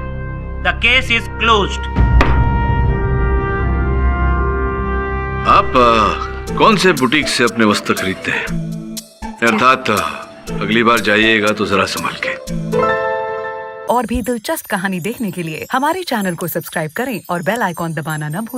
The case is closed. आप कौन से बुटीक से अपने वस्त्र खरीदते हैं? अर्थात अगली बार जाइएगा तो जरा संभल के। और भी दिलचस्प कहानी देखने के लिए हमारे चैनल को सब्सक्राइब करें और बेल आइकॉन दबाना न भूलें।